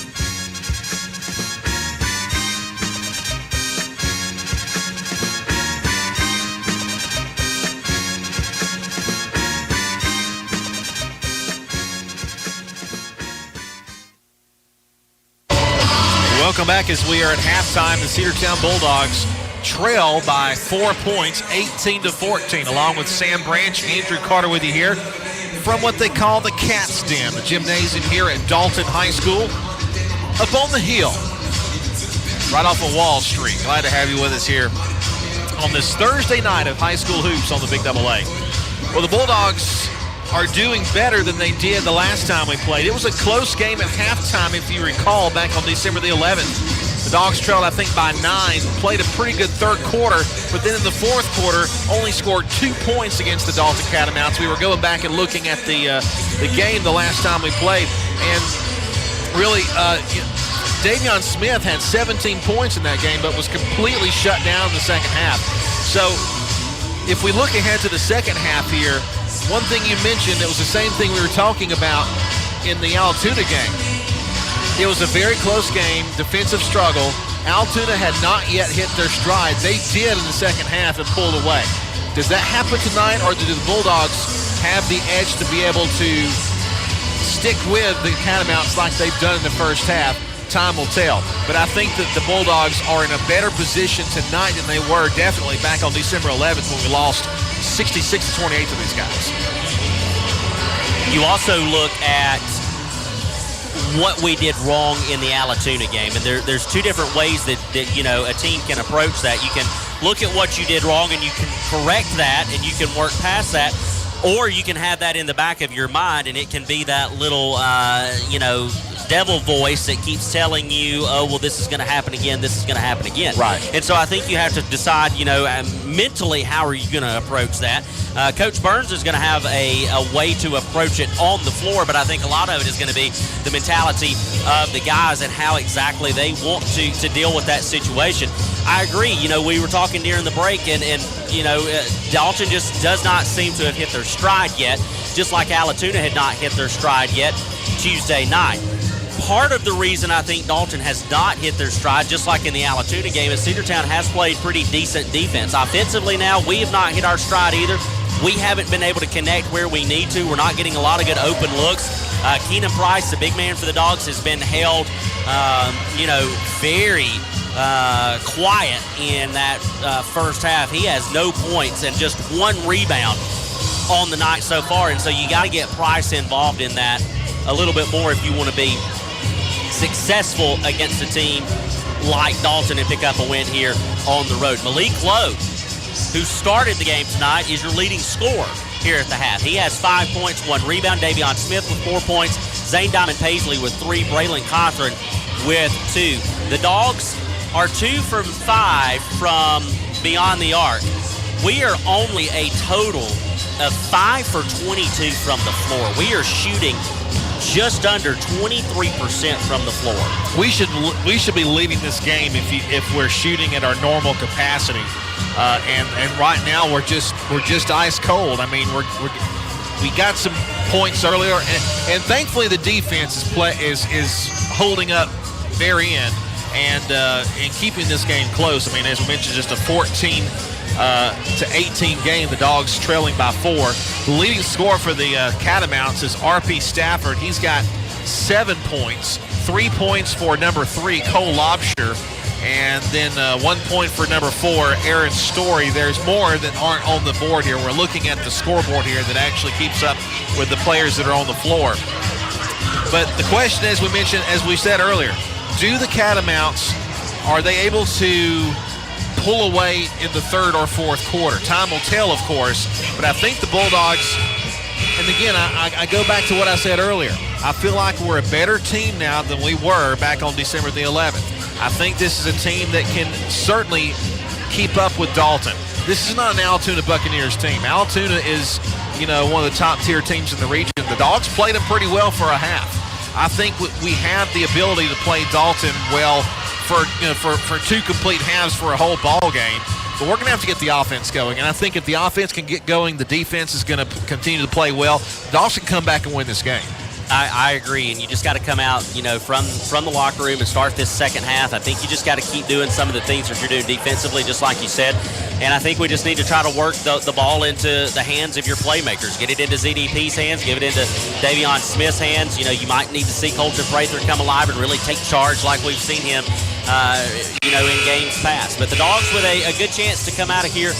Welcome back as we are at halftime. The Cedartown Bulldogs trail by 4 points, 18-14, along with Sam Branch and Andrew Carter with you here from what they call the Cat's Den, the gymnasium here at Dalton High School, up on the hill, right off of Wall Street. Glad to have you with us here on this Thursday night of high school hoops on the Big Double A. Well, the Bulldogs are doing better than they did the last time we played. It was a close game at halftime, if you recall, back on December the 11th. The Dogs trailed, I think, by 9, played a pretty good third quarter, but then in the fourth quarter only scored 2 points against the Dalton Catamounts. We were going back and looking at the game the last time we played, and really, Davion Smith had 17 points in that game, but was completely shut down in the second half. So if we look ahead to the second half here, one thing you mentioned, it was the same thing we were talking about in the Altoona game. It was a very close game, defensive struggle. Altoona had not yet hit their stride. They did in the second half and pulled away. Does that happen tonight, or do the Bulldogs have the edge to be able to stick with the Catamounts like they've done in the first half? Time will tell. But I think that the Bulldogs are in a better position tonight than they were definitely back on December 11th when we lost 66-28 to these guys. You also look at what we did wrong in the Alatoona game, and there's two different ways that a team can approach that. You can look at what you did wrong and you can correct that and you can work past that, or you can have that in the back of your mind and it can be that little devil voice that keeps telling you, oh, well, this is going to happen again, this is going to happen again. Right. And so I think you have to decide, mentally, how are you going to approach that? Coach Burns is going to have a way to approach it on the floor, but I think a lot of it is going to be the mentality of the guys and how exactly they want to deal with that situation. I agree. We were talking during the break, and Dalton just does not seem to have hit their stride yet, just like Alatoona had not hit their stride yet Tuesday night. Part of the reason I think Dalton has not hit their stride, just like in the Alatoona game, is Cedartown has played pretty decent defense. Offensively now, we have not hit our stride either. We haven't been able to connect where we need to. We're not getting a lot of good open looks. Keenan Price, the big man for the Dogs, has been held, very quiet in that first half. He has no points and just 1 rebound on the night so far, and so you got to get Price involved in that a little bit more if you want to be successful against a team like Dalton and pick up a win here on the road. Malik Lowe, who started the game tonight, is your leading scorer here at the half. He has 5 points, 1 rebound. Davion Smith with 4 points. Zane Diamond Paisley with 3. Braylon Cothran with 2. The Dogs are 2 from 5 from beyond the arc. We are only a total of 5 for 22 from the floor. We are shooting just under 23% from the floor. We should be leading this game if we're shooting at our normal capacity, and right now we're just ice cold. I mean, we got some points earlier, and thankfully the defense is holding up very end and keeping this game close. I mean, as we mentioned, just a 14 to 18 game. The Dogs trailing by 4. The leading scorer for the Catamounts is R.P. Stafford. He's got 7 points. 3 points for number 3, Cole Lobsher, and then 1 point for number 4, Aaron Story. There's more that aren't on the board here. We're looking at the scoreboard here that actually keeps up with the players that are on the floor. But the question, as we mentioned, as we said earlier, do the Catamounts, are they able to pull away in the third or fourth quarter. Time will tell, of course, but I think the Bulldogs, and again, I go back to what I said earlier. I feel like we're a better team now than we were back on December the 11th. I think this is a team that can certainly keep up with Dalton. This is not an Allatoona Buccaneers team. Allatoona is, one of the top-tier teams in the region. The Dogs played them pretty well for a half. I think we have the ability to play Dalton well for two complete halves for a whole ball game. But we're going to have to get the offense going. And I think if the offense can get going, the defense is going to continue to play well. Dogs can come back and win this game. I agree, and you just got to come out, from the locker room and start this second half. I think you just got to keep doing some of the things that you're doing defensively, just like you said. And I think we just need to try to work the ball into the hands of your playmakers. Get it into ZDP's hands, give it into Davion Smith's hands. You might need to see Colton Prather come alive and really take charge like we've seen him, in games past. But the Dogs with a good chance to come out of here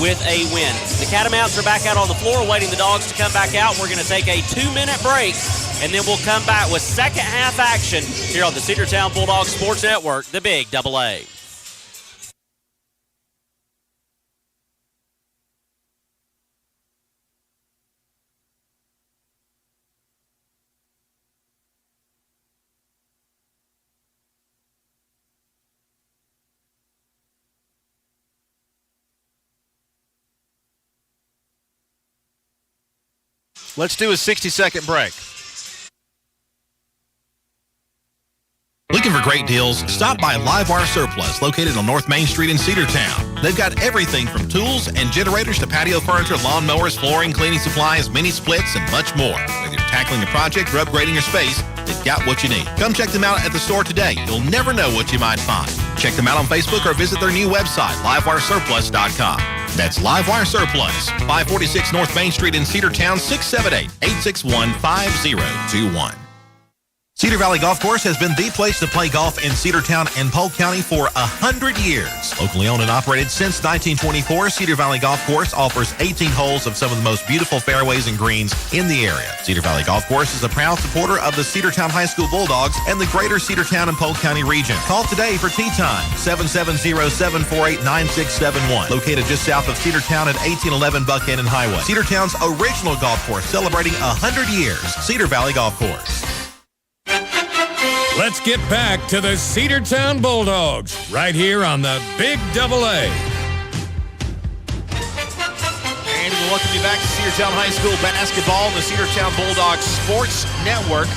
with a win. The Catamounts are back out on the floor waiting the Dogs to come back out. We're going to take a 2-minute break, and then we'll come back with second half action here on the Cedartown Bulldogs Sports Network, the Big Double A. Let's do a 60-second break. Looking for great deals? Stop by Livewire Surplus, located on North Main Street in Cedartown. They've got everything from tools and generators to patio furniture, lawn mowers, flooring, cleaning supplies, mini splits, and much more. Whether you're tackling a project or upgrading your space, they've got what you need. Come check them out at the store today. You'll never know what you might find. Check them out on Facebook or visit their new website, livewiresurplus.com. That's Livewire Surplus, 546 North Main Street in Cedartown, 678-861-5021. Cedar Valley Golf Course has been the place to play golf in Cedartown and Polk County for 100 years. Locally owned and operated since 1924, Cedar Valley Golf Course offers 18 holes of some of the most beautiful fairways and greens in the area. Cedar Valley Golf Course is a proud supporter of the Cedartown High School Bulldogs and the greater Cedartown and Polk County region. Call today for tee time, 770-748-9671. Located just south of Cedartown at 1811 Buckhannon Highway. Cedartown's original golf course celebrating 100 years. Cedar Valley Golf Course. Let's get back to the Cedartown Bulldogs right here on the Big Double A. And we'll welcome you back to Cedartown High School basketball and the Cedartown Bulldogs Sports Network,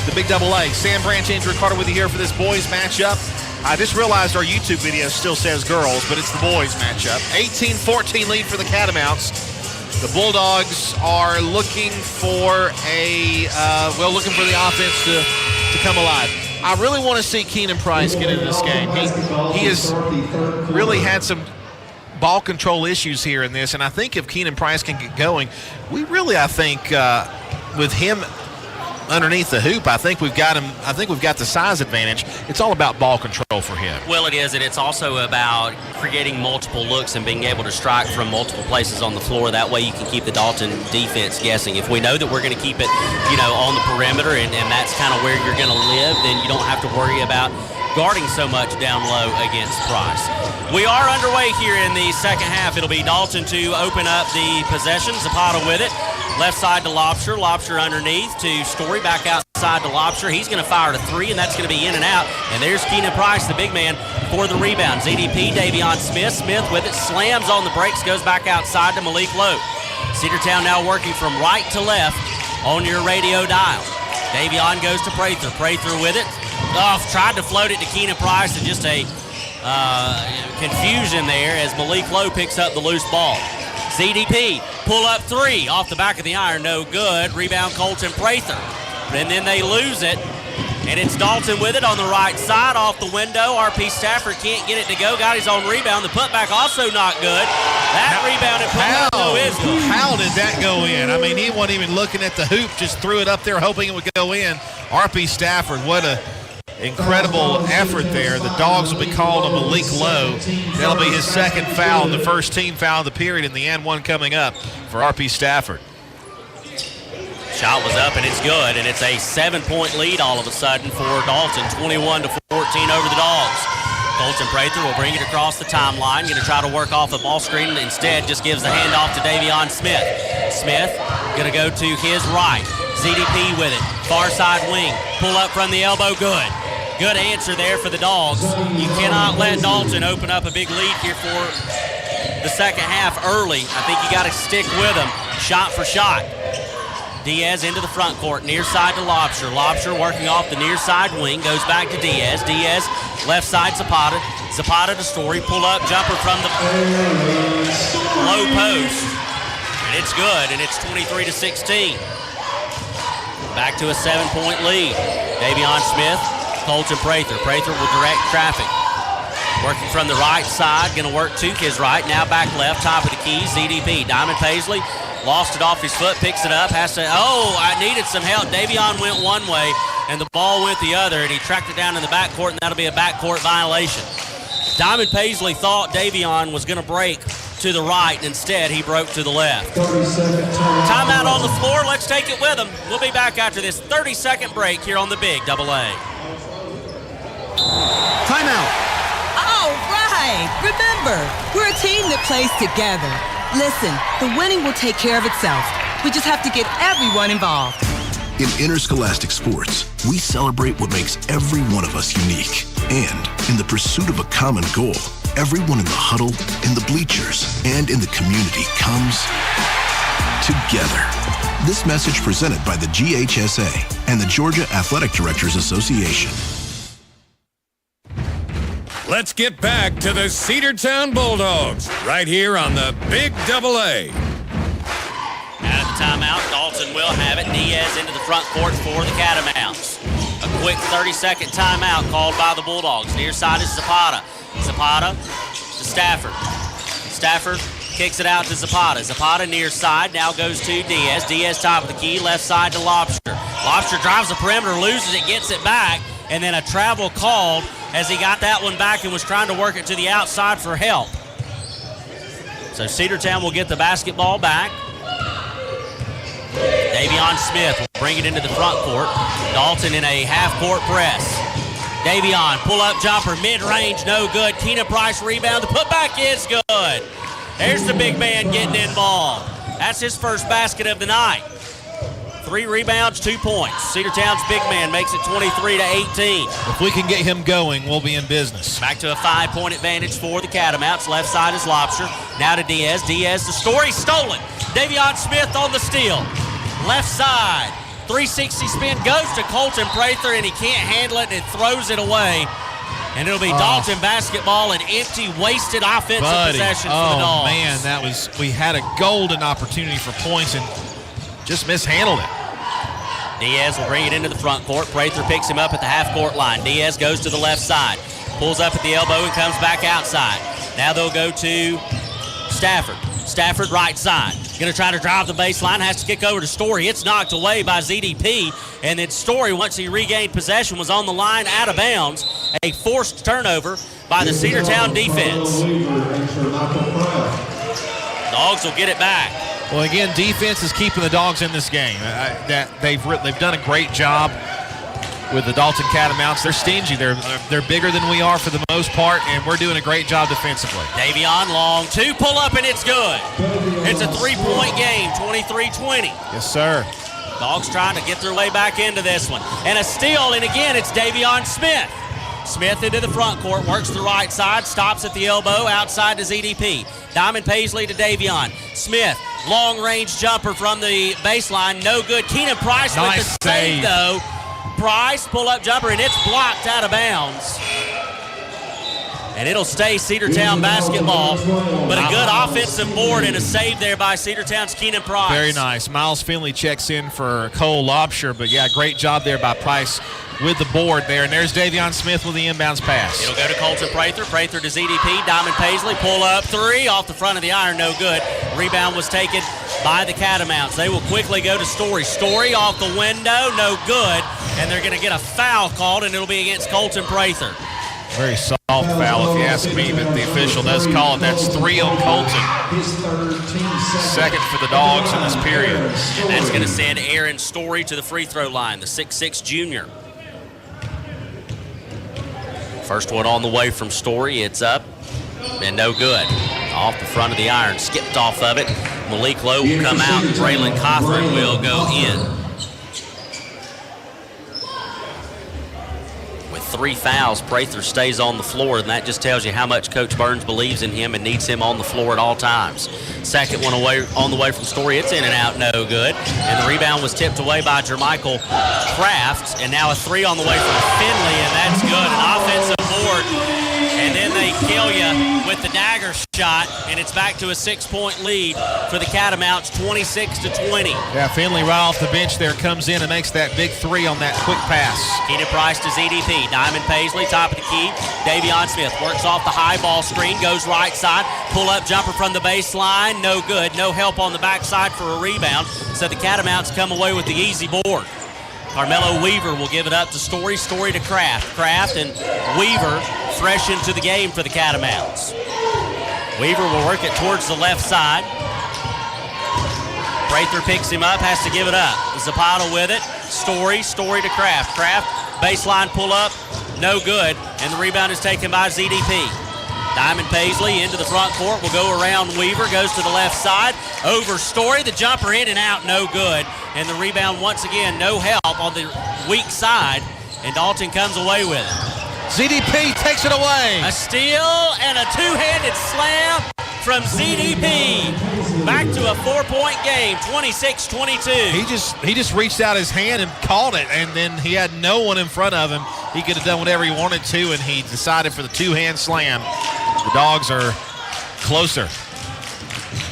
the Big Double A. Sam Branch, Andrew Carter with you here for this boys matchup. I just realized our YouTube video still says girls, but it's the boys matchup. 18-14 lead for the Catamounts. The Bulldogs are looking for looking for the offense to come alive. I really want to see Keenan Price get into this game. He has really had some ball control issues here in this, and I think if Keenan Price can get going, we really, with him underneath the hoop, I think we've got the size advantage. It's all about ball control for him. Well, it is, and it's also about creating multiple looks and being able to strike from multiple places on the floor. That way you can keep the Dalton defense guessing. If we know that we're going to keep it, on the perimeter, and that's kind of where you're going to live, then you don't have to worry about guarding so much down low against Price. We are underway here in the second half. It'll be Dalton to open up the possession. Zapata with it. Left side to Lobster. Lobster underneath to Story. Back outside to Lobster. He's going to fire to three, and that's going to be in and out. And there's Keenan Price, the big man, for the rebound. ZDP, Davion Smith. Smith with it. Slams on the brakes. Goes back outside to Malik Lowe. Cedartown now working from right to left on your radio dial. Davion goes to Prather. Prather with it. Tried to float it to Keenan Price, and just a confusion there as Malik Lowe picks up the loose ball. ZDP, pull up three off the back of the iron, no good. Rebound Colton Prather. And then they lose it, and it's Dalton with it on the right side off the window. RP Stafford can't get it to go. Got his own rebound. The putback also not good. That rebound and putback is good. How did that go in? I mean, he wasn't even looking at the hoop, just threw it up there hoping it would go in. RP Stafford, what a incredible effort there. The Dogs will be called on Malik Lowe. That'll be his second foul, the first team foul of the period, in the and one coming up for RP Stafford. Shot was up, and it's good, and it's a 7-point lead all of a sudden for Dalton, 21-14 over the Dogs. Colton Prather will bring it across the timeline. Going to try to work off the ball screen. Instead, just gives the handoff to Davion Smith. Smith going to go to his right. ZDP with it. Far side wing. Pull up from the elbow. Good. Good answer there for the Dogs. You cannot let Dalton open up a big lead here for the second half early. I think you got to stick with them shot for shot. Diaz into the front court, near side to Lobster. Lobster working off the near side wing, goes back to Diaz. Diaz, left side Zapata. Zapata to Story, pull up jumper from the low post. And it's good, and it's 23-16. Back to a 7-point lead. Davion Smith, Colton Prather. Prather will direct traffic. Working from the right side, going to work to his right. Now back left, top of the key, ZDP. Diamond Paisley lost it off his foot, picks it up, has to, I needed some help. Davion went one way, and the ball went the other, and he tracked it down in the backcourt, and that'll be a backcourt violation. Diamond Paisley thought Davion was going to break to the right, and instead he broke to the left. Timeout on the floor. Let's take it with him. We'll be back after this 30-second break here on the Big AA. Timeout. All right. Remember, we're a team that plays together. Listen, the winning will take care of itself. We just have to get everyone involved. In interscholastic sports, we celebrate what makes every one of us unique. And in the pursuit of a common goal, everyone in the huddle, in the bleachers, and in the community comes together. This message presented by the GHSA and the Georgia Athletic Directors Association. Let's get back to the Cedartown Bulldogs right here on the Big AA. Out of the timeout, Dalton will have it. Diaz into the front court for the Catamounts. A quick 30-second timeout called by the Bulldogs. Near side is Zapata. Zapata to Stafford. Stafford kicks it out to Zapata. Zapata near side, now goes to Diaz. Diaz top of the key, left side to Lobster. Lobster drives the perimeter, loses it, gets it back, and then a travel called as he got that one back and was trying to work it to the outside for help. So Cedartown will get the basketball back. Davion Smith will bring it into the front court. Dalton in a half-court press. Davion, pull-up jumper, mid-range, no good. Keenan Price rebound. The putback is good. There's the big man getting involved. That's his first basket of the night. 3 rebounds, 2 points. Cedartown's big man makes it 23-18. If we can get him going, we'll be in business. Back to a 5-point advantage for the Catamounts. Left side is Lobster. Now to Diaz. Diaz, the story, stolen. Davion Smith on the steal. Left side. 360 spin goes to Colton Prather, and he can't handle it, and it throws it away. And it'll be Dalton basketball, an empty, wasted offensive possession for the Dogs. Oh, man, we had a golden opportunity for points and just mishandled it. Diaz will bring it into the front court. Prather picks him up at the half-court line. Diaz goes to the left side, pulls up at the elbow and comes back outside. Now they'll go to Stafford. Stafford right side. Going to try to drive the baseline, has to kick over to Story. It's knocked away by ZDP, and then Story, once he regained possession, was on the line out of bounds. A forced turnover by the Cedartown defense. Dogs will get it back. Well, again, defense is keeping the Dogs in this game. They've done a great job with the Dalton Catamounts. They're stingy. They're bigger than we are for the most part, and we're doing a great job defensively. Davion long, 2 pull up, and it's good. It's a 3-point game, 23-20. Yes, sir. Dogs trying to get their way back into this one. And a steal, and again, it's Davion Smith. Smith into the front court, works the right side, stops at the elbow, outside to ZDP. Diamond Paisley to Davion. Smith, long-range jumper from the baseline, no good. Keenan Price with the save, though. Price, pull-up jumper, and it's blocked out of bounds. And it'll stay Cedartown basketball. But a good offensive board and a save there by Cedartown's Keenan Price. Very nice. Miles Finley checks in for Cole Lobsher, but yeah, great job there by Price with the board there. And there's Davion Smith with the inbounds pass. It'll go to Colton Prather. Prather to ZDP. Diamond Paisley, pull up 3 off the front of the iron, no good. Rebound was taken by the Catamounts. They will quickly go to Story. Story off the window, no good. And they're going to get a foul called, and it'll be against Colton Prather. Very soft foul, if you ask me, but the official does call it. That's 3 on Colton. Second for the Dogs in this period. And that's going to send Aaron Story to the free throw line, the 6'6 junior. First one on the way from Story. It's up and no good. Off the front of the iron, skipped off of it. Malik Lowe will come out. Braylon Cothran will go in. With 3 fouls, Prather stays on the floor, and that just tells you how much Coach Burns believes in him and needs him on the floor at all times. Second one on the way from Story. It's in and out, no good. And the rebound was tipped away by Jermichael Kraft, and now a 3 on the way from Finley, and that's good. An offensive board. And then they kill you with the dagger shot, and it's back to a 6-point lead for the Catamounts, 26-20. Yeah, Finley right off the bench there comes in and makes that big 3 on that quick pass. Keenan Price to ZDP. Diamond Paisley, top of the key. Davion Smith works off the high ball screen, goes right side. Pull-up jumper from the baseline, no good. No help on the backside for a rebound, so the Catamounts come away with the easy board. Carmelo Weaver will give it up to Story. Story to Kraft. Kraft and Weaver fresh into the game for the Catamounts. Weaver will work it towards the left side. Prather picks him up, has to give it up. Zapata with it. Story to Kraft. Kraft, baseline pull up, no good. And the rebound is taken by ZDP. Diamond Paisley into the front court, will go around Weaver, goes to the left side, over Story, the jumper in and out, no good. And the rebound once again, no help on the weak side, and Dalton comes away with it. ZDP takes it away. A steal and a two-handed slam from ZDP. Back to a 4-point game, 26-22. He just reached out his hand and caught it, and then he had no one in front of him. He could have done whatever he wanted to, and he decided for the two-hand slam. The Dogs are closer.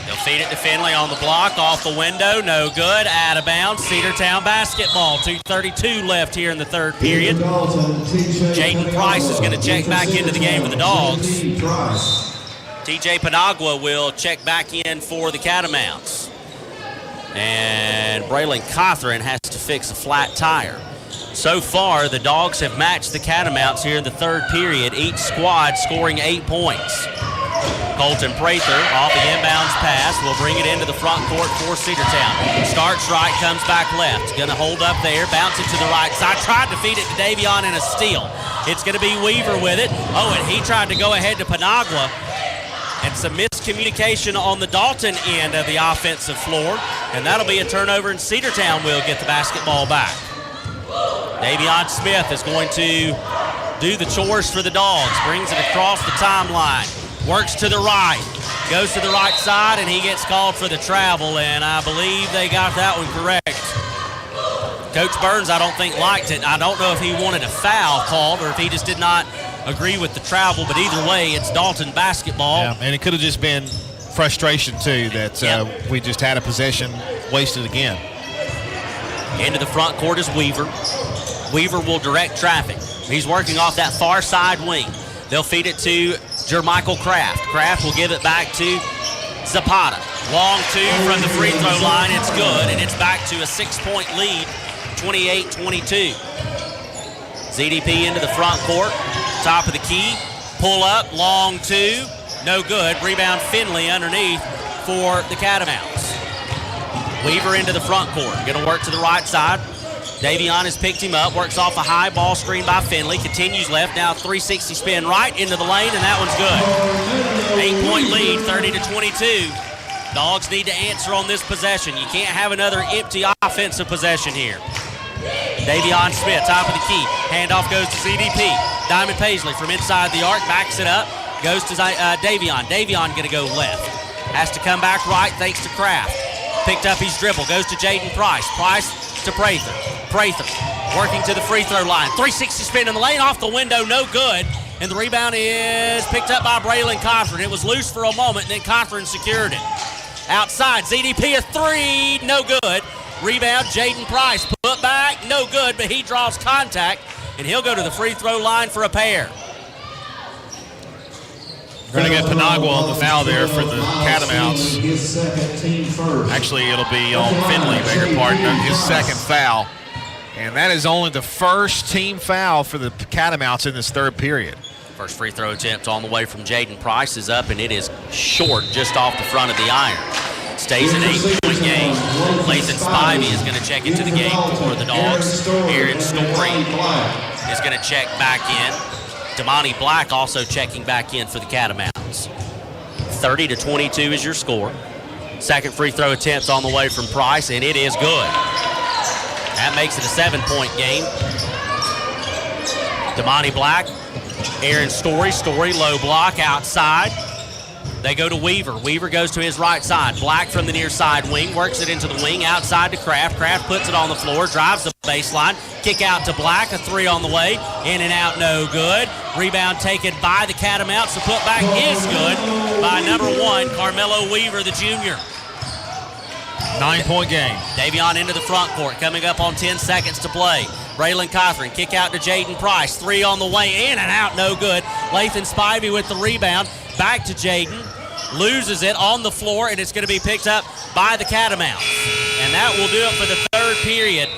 They'll feed it to Finley on the block, off the window, no good, out of bounds. Cedartown basketball, 2:32 left here in the third period. Jaden Price is going to check back into the game for the Dogs. TJ Panagua will check back in for the Catamounts. And Braylon Cothran has to fix a flat tire. So far, the Dogs have matched the Catamounts here in the third period, each squad scoring 8 points. Colton Prather off the inbounds pass will bring it into the front court for Cedartown. Starts right, comes back left. Going to hold up there, bounce it to the right side. Tried to feed it to Davion in a steal. It's going to be Weaver with it. Oh, and he tried to go ahead to Panagua. And some miscommunication on the Dalton end of the offensive floor. And that'll be a turnover, and Cedartown will get the basketball back. Davion Smith is going to do the chores for the Dogs. Brings it across the timeline. Works to the right. Goes to the right side, and he gets called for the travel, and I believe they got that one correct. Coach Burns, I don't think, liked it. I don't know if he wanted a foul called or if he just did not agree with the travel, but either way, it's Dalton basketball. Yeah, and it could have just been frustration, too, that we just had a possession wasted again. Into the front court is Weaver. Weaver will direct traffic. He's working off that far side wing. They'll feed it to Jermichael Kraft. Kraft will give it back to Zapata. Long two from the free throw line. It's good, and it's back to a 6-point lead, 28-22. ZDP into the front court. Top of the key. Pull up. Long two. No good. Rebound Finley underneath for the Catamounts. Weaver into the front court. Going to work to the right side. Davion has picked him up. Works off a high ball screen by Finley. Continues left. Now 360 spin right into the lane, and that one's good. 8-point lead, 30-22. Dogs need to answer on this possession. You can't have another empty offensive possession here. Davion Smith, top of the key. Handoff goes to ZDP. Diamond Paisley from inside the arc. Backs it up. Goes to Davion. Davion going to go left. Has to come back right thanks to Kraft. Picked up his dribble. Goes to Jaden Price. Price to Prather. Prather working to the free throw line. 360 spin in the lane. Off the window. No good. And the rebound is picked up by Braylon Cothran. It was loose for a moment, and then Cothran secured it. Outside, ZDP a three. No good. Rebound, Jaden Price. Put back. No good, but he draws contact, and he'll go to the free throw line for a pair. We're going to get Panagua on the foul there for the Catamounts. Actually, it'll be on Finley, beg your pardon, his second foul. And that is only the first team foul for the Catamounts in this third period. First free throw attempt on the way from Jaden Price is up, and it is short just off the front of the iron. Stays an 8-point game. Lathan Spivey is going to check into the game for the Dogs. Aaron Story is going to check back in. Damani Black also checking back in for the Catamounts. 30-22 is your score. Second free throw attempt on the way from Price, and it is good. That makes it a 7-point game. Damani Black, Aaron Story low block outside. They go to Weaver. Weaver goes to his right side. Black from the near side wing, works it into the wing, outside to Kraft. Kraft puts it on the floor, drives the baseline. Kick out to Black, a three on the way. In and out, no good. Rebound taken by the Catamounts. The putback is good by number 1, Carmelo Weaver, the junior. 9-point game. Davion into the front court, coming up on 10 seconds to play. Braylon Cothran, kick out to Jaden Price. Three on the way, in and out, no good. Lathan Spivey with the rebound. Back to Jaden. Loses it on the floor, and it's going to be picked up by the Catamounts. And that will do it for the third period.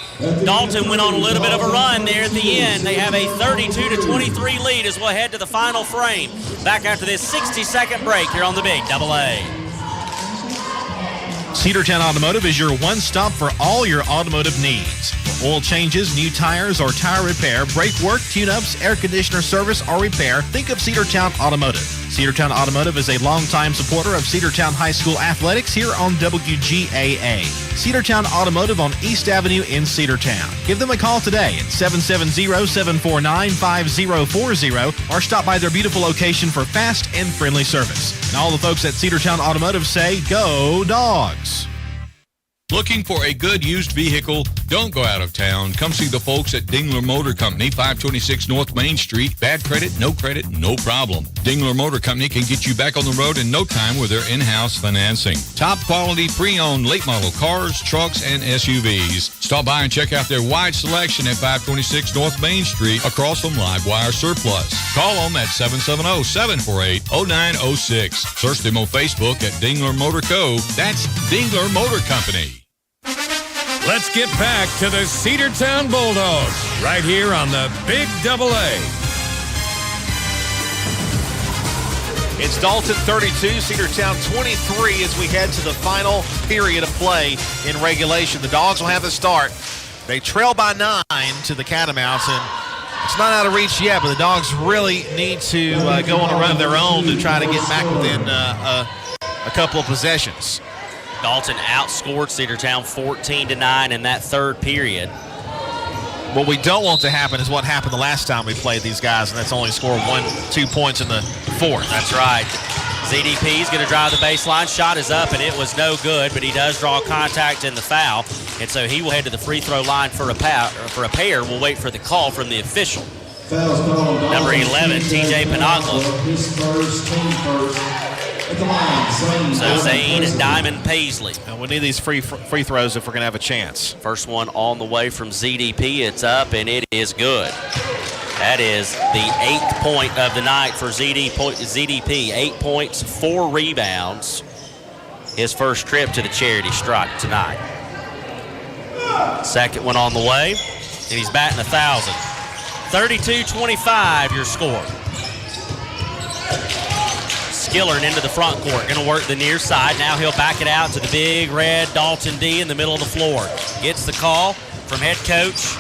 Dalton went on a little bit of a run there at the end. They have a 32-23 lead as we'll head to the final frame. Back after this 60-second break here on the Big Double A. Cedartown Automotive is your one-stop for all your automotive needs. For oil changes, new tires, or tire repair, brake work, tune-ups, air conditioner service, or repair, think of Cedartown Automotive. Cedartown Automotive is a longtime supporter of Cedartown High School athletics here on WGAA. Cedartown Automotive on East Avenue in Cedartown. Give them a call today at 770-749-5040 or stop by their beautiful location for fast and friendly service. And all the folks at Cedartown Automotive say, go Dogs! Looking for a good used vehicle? Don't go out of town. Come see the folks at Dingler Motor Company, 526 North Main Street. Bad credit, no problem. Dingler Motor Company can get you back on the road in no time with their in-house financing. Top quality pre-owned late model cars, trucks, and SUVs. Stop by and check out their wide selection at 526 North Main Street across from Livewire Surplus. Call them at 770-748-0906. Search them on Facebook at Dingler Motor Co. That's Dingler Motor Company. Let's get back to the Cedartown Bulldogs right here on the Big Double A. It's Dalton 32, Cedartown 23 as we head to the final period of play in regulation. The Dogs will have the start. They trail by 9 to the Catamounts, and it's not out of reach yet, but the Dogs really need to go on a run of their own to try to get back within a couple of possessions. Dalton outscored Cedartown 14-9 in that third period. What we don't want to happen is what happened the last time we played these guys, and that's only scored 1-2 points in the fourth. That's right. ZDP is going to drive the baseline. Shot is up, and it was no good, but he does draw contact in the foul, and so he will head to the free throw line for a pair. We'll wait for the call from the official. Number 11, TJ Penagla. His first, team first. So Zane Diamond Paisley. And we need these free throws if we're going to have a chance. First one on the way from ZDP. It's up, and it is good. That is the 8th point of the night for ZDP. 8 points, 4 rebounds. His first trip to the charity stripe tonight. Second one on the way, and he's batting 1,000. 32-25, your score. Skillern into the front court, going to work the near side. Now he'll back it out to the big red Dalton D in the middle of the floor. Gets the call from head coach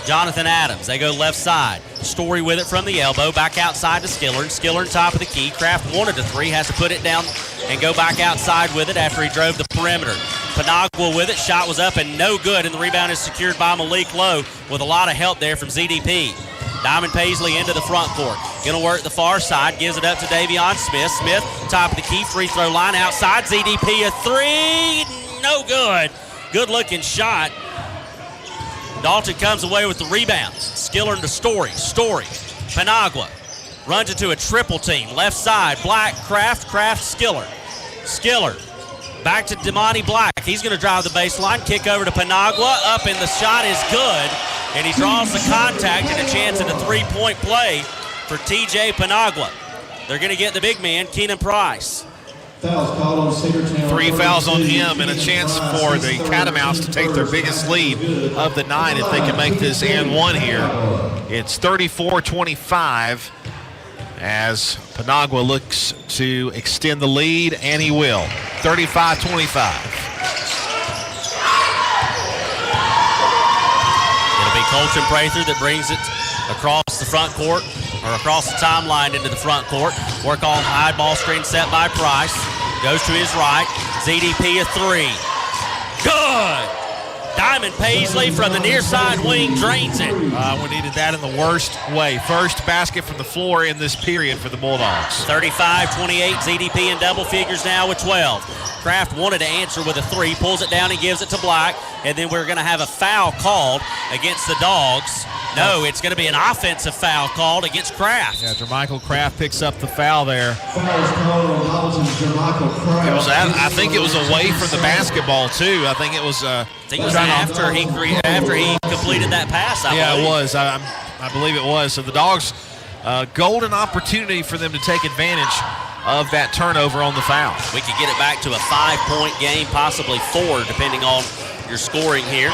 Jonathan Adams. They go left side. Story with it from the elbow. Back outside to Skillern. Skillern top of the key. Kraft wanted a three. Has to put it down and go back outside with it after he drove the perimeter. Penagua with it. Shot was up and no good, and the rebound is secured by Malik Lowe with a lot of help there from ZDP. Diamond Paisley into the front court. Going to work the far side. Gives it up to Davion Smith. Smith, top of the key, free throw line outside. ZDP a three. No good. Good looking shot. Dalton comes away with the rebound. Skillern to Story. Story. Penagua runs into a triple team. Left side. Black, Kraft, Skillern. Skillern. Back to Damani Black. He's going to drive the baseline. Kick over to Penagua. Up, and the shot is good. And he draws the contact and a chance at a three-point play for TJ Penagua. They're going to get the big man, Keenan Price. Fouls called on Cedartown. 3 fouls on him and a chance for the Catamounts to take their biggest lead of the night if they can make this and one here. It's 34-25 as Penagua looks to extend the lead, and he will. 35-25. Colton Prather that brings it across the front court. or across the timeline into the front court. Work on high ball screen set by Price. Goes to his right. ZDP a three. Good. Diamond Paisley from the near side wing drains it. We needed that in the worst way. First basket from the floor in this period for the Bulldogs. 35-28, ZDP in double figures now with 12. Kraft wanted to answer with a three, pulls it down and gives it to Black, and then we're going to have a foul called against the Dogs. No, it's going to be an offensive foul called against Kraft. Yeah, Jermichael Kraft picks up the foul there. Fouls called on Dalton Jermichael It was, Kraft. I think it was away from the basketball too. I think it was. After he completed that pass. I believe. It was. I believe it was. So the Dogs, golden opportunity for them to take advantage of that turnover on the foul. We could get it back to a 5-point game, possibly 4, depending on your scoring here.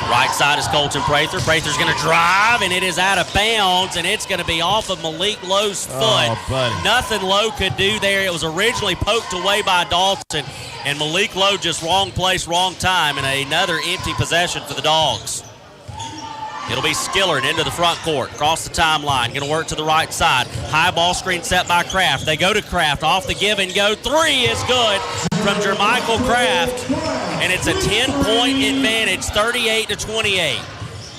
Right side is Colton Prather. Prather's going to drive, and it is out of bounds, and it's going to be off of Malik Lowe's foot. Oh, buddy. Nothing Lowe could do there. It was originally poked away by Dalton, and Malik Lowe just wrong place, wrong time, and another empty possession for the Dogs. It'll be Skillard into the front court, across the timeline, going to work to the right side. High ball screen set by Kraft. They go to Kraft, off the give and go. Three is good from Jermichael Kraft, and it's a 10-point advantage, 38-28.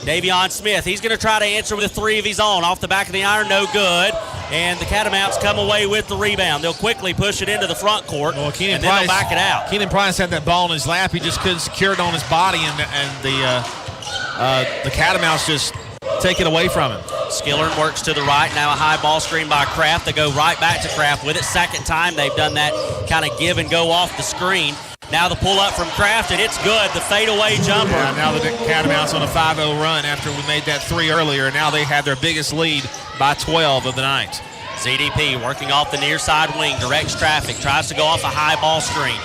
Davion Smith, he's going to try to answer with a three of his own. Off the back of the iron, no good. And the Catamounts come away with the rebound. They'll quickly push it into the front court, and then they'll back it out. Keenan Price had that ball in his lap. He just couldn't secure it on his body, and the Catamounts just take it away from him. Skillern works to the right. Now a high ball screen by Kraft. They go right back to Kraft with it. Second time they've done that kind of give and go off the screen. Now the pull up from Kraft, and it's good. The fadeaway jumper. Yeah, now the Catamounts on a 5-0 run after we made that three earlier. Now they have their biggest lead by 12 of the night. ZDP working off the near side wing, directs traffic, tries to go off a high ball screen.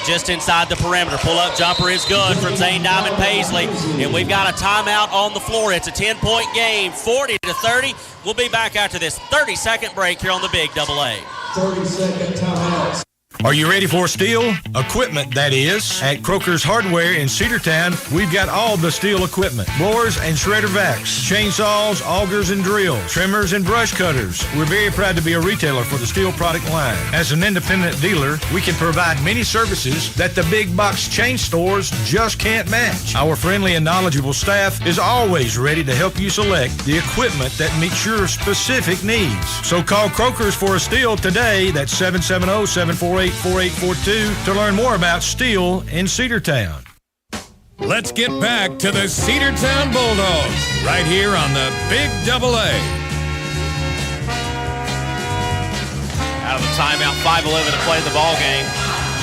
Just inside the perimeter. Pull-up jumper is good from Zane Diamond Paisley. And we've got a timeout on the floor. It's a 10-point game, 40-30. We'll be back after this 30-second break here on the Big AA. 30-second timeout. Are you ready for steel? Equipment, that is. At Croker's Hardware in Cedartown, we've got all the steel equipment. Blowers and shredder vacs, chainsaws, augers and drills, trimmers and brush cutters. We're very proud to be a retailer for the steel product line. As an independent dealer, we can provide many services that the big box chain stores just can't match. Our friendly and knowledgeable staff is always ready to help you select the equipment that meets your specific needs. So call Croker's for a steel today. That's 770-748-4842 to learn more about steel in Cedartown. Let's get back to the Cedartown Bulldogs right here on the Big AA. Out of the timeout, 5:11 to play in the ball game.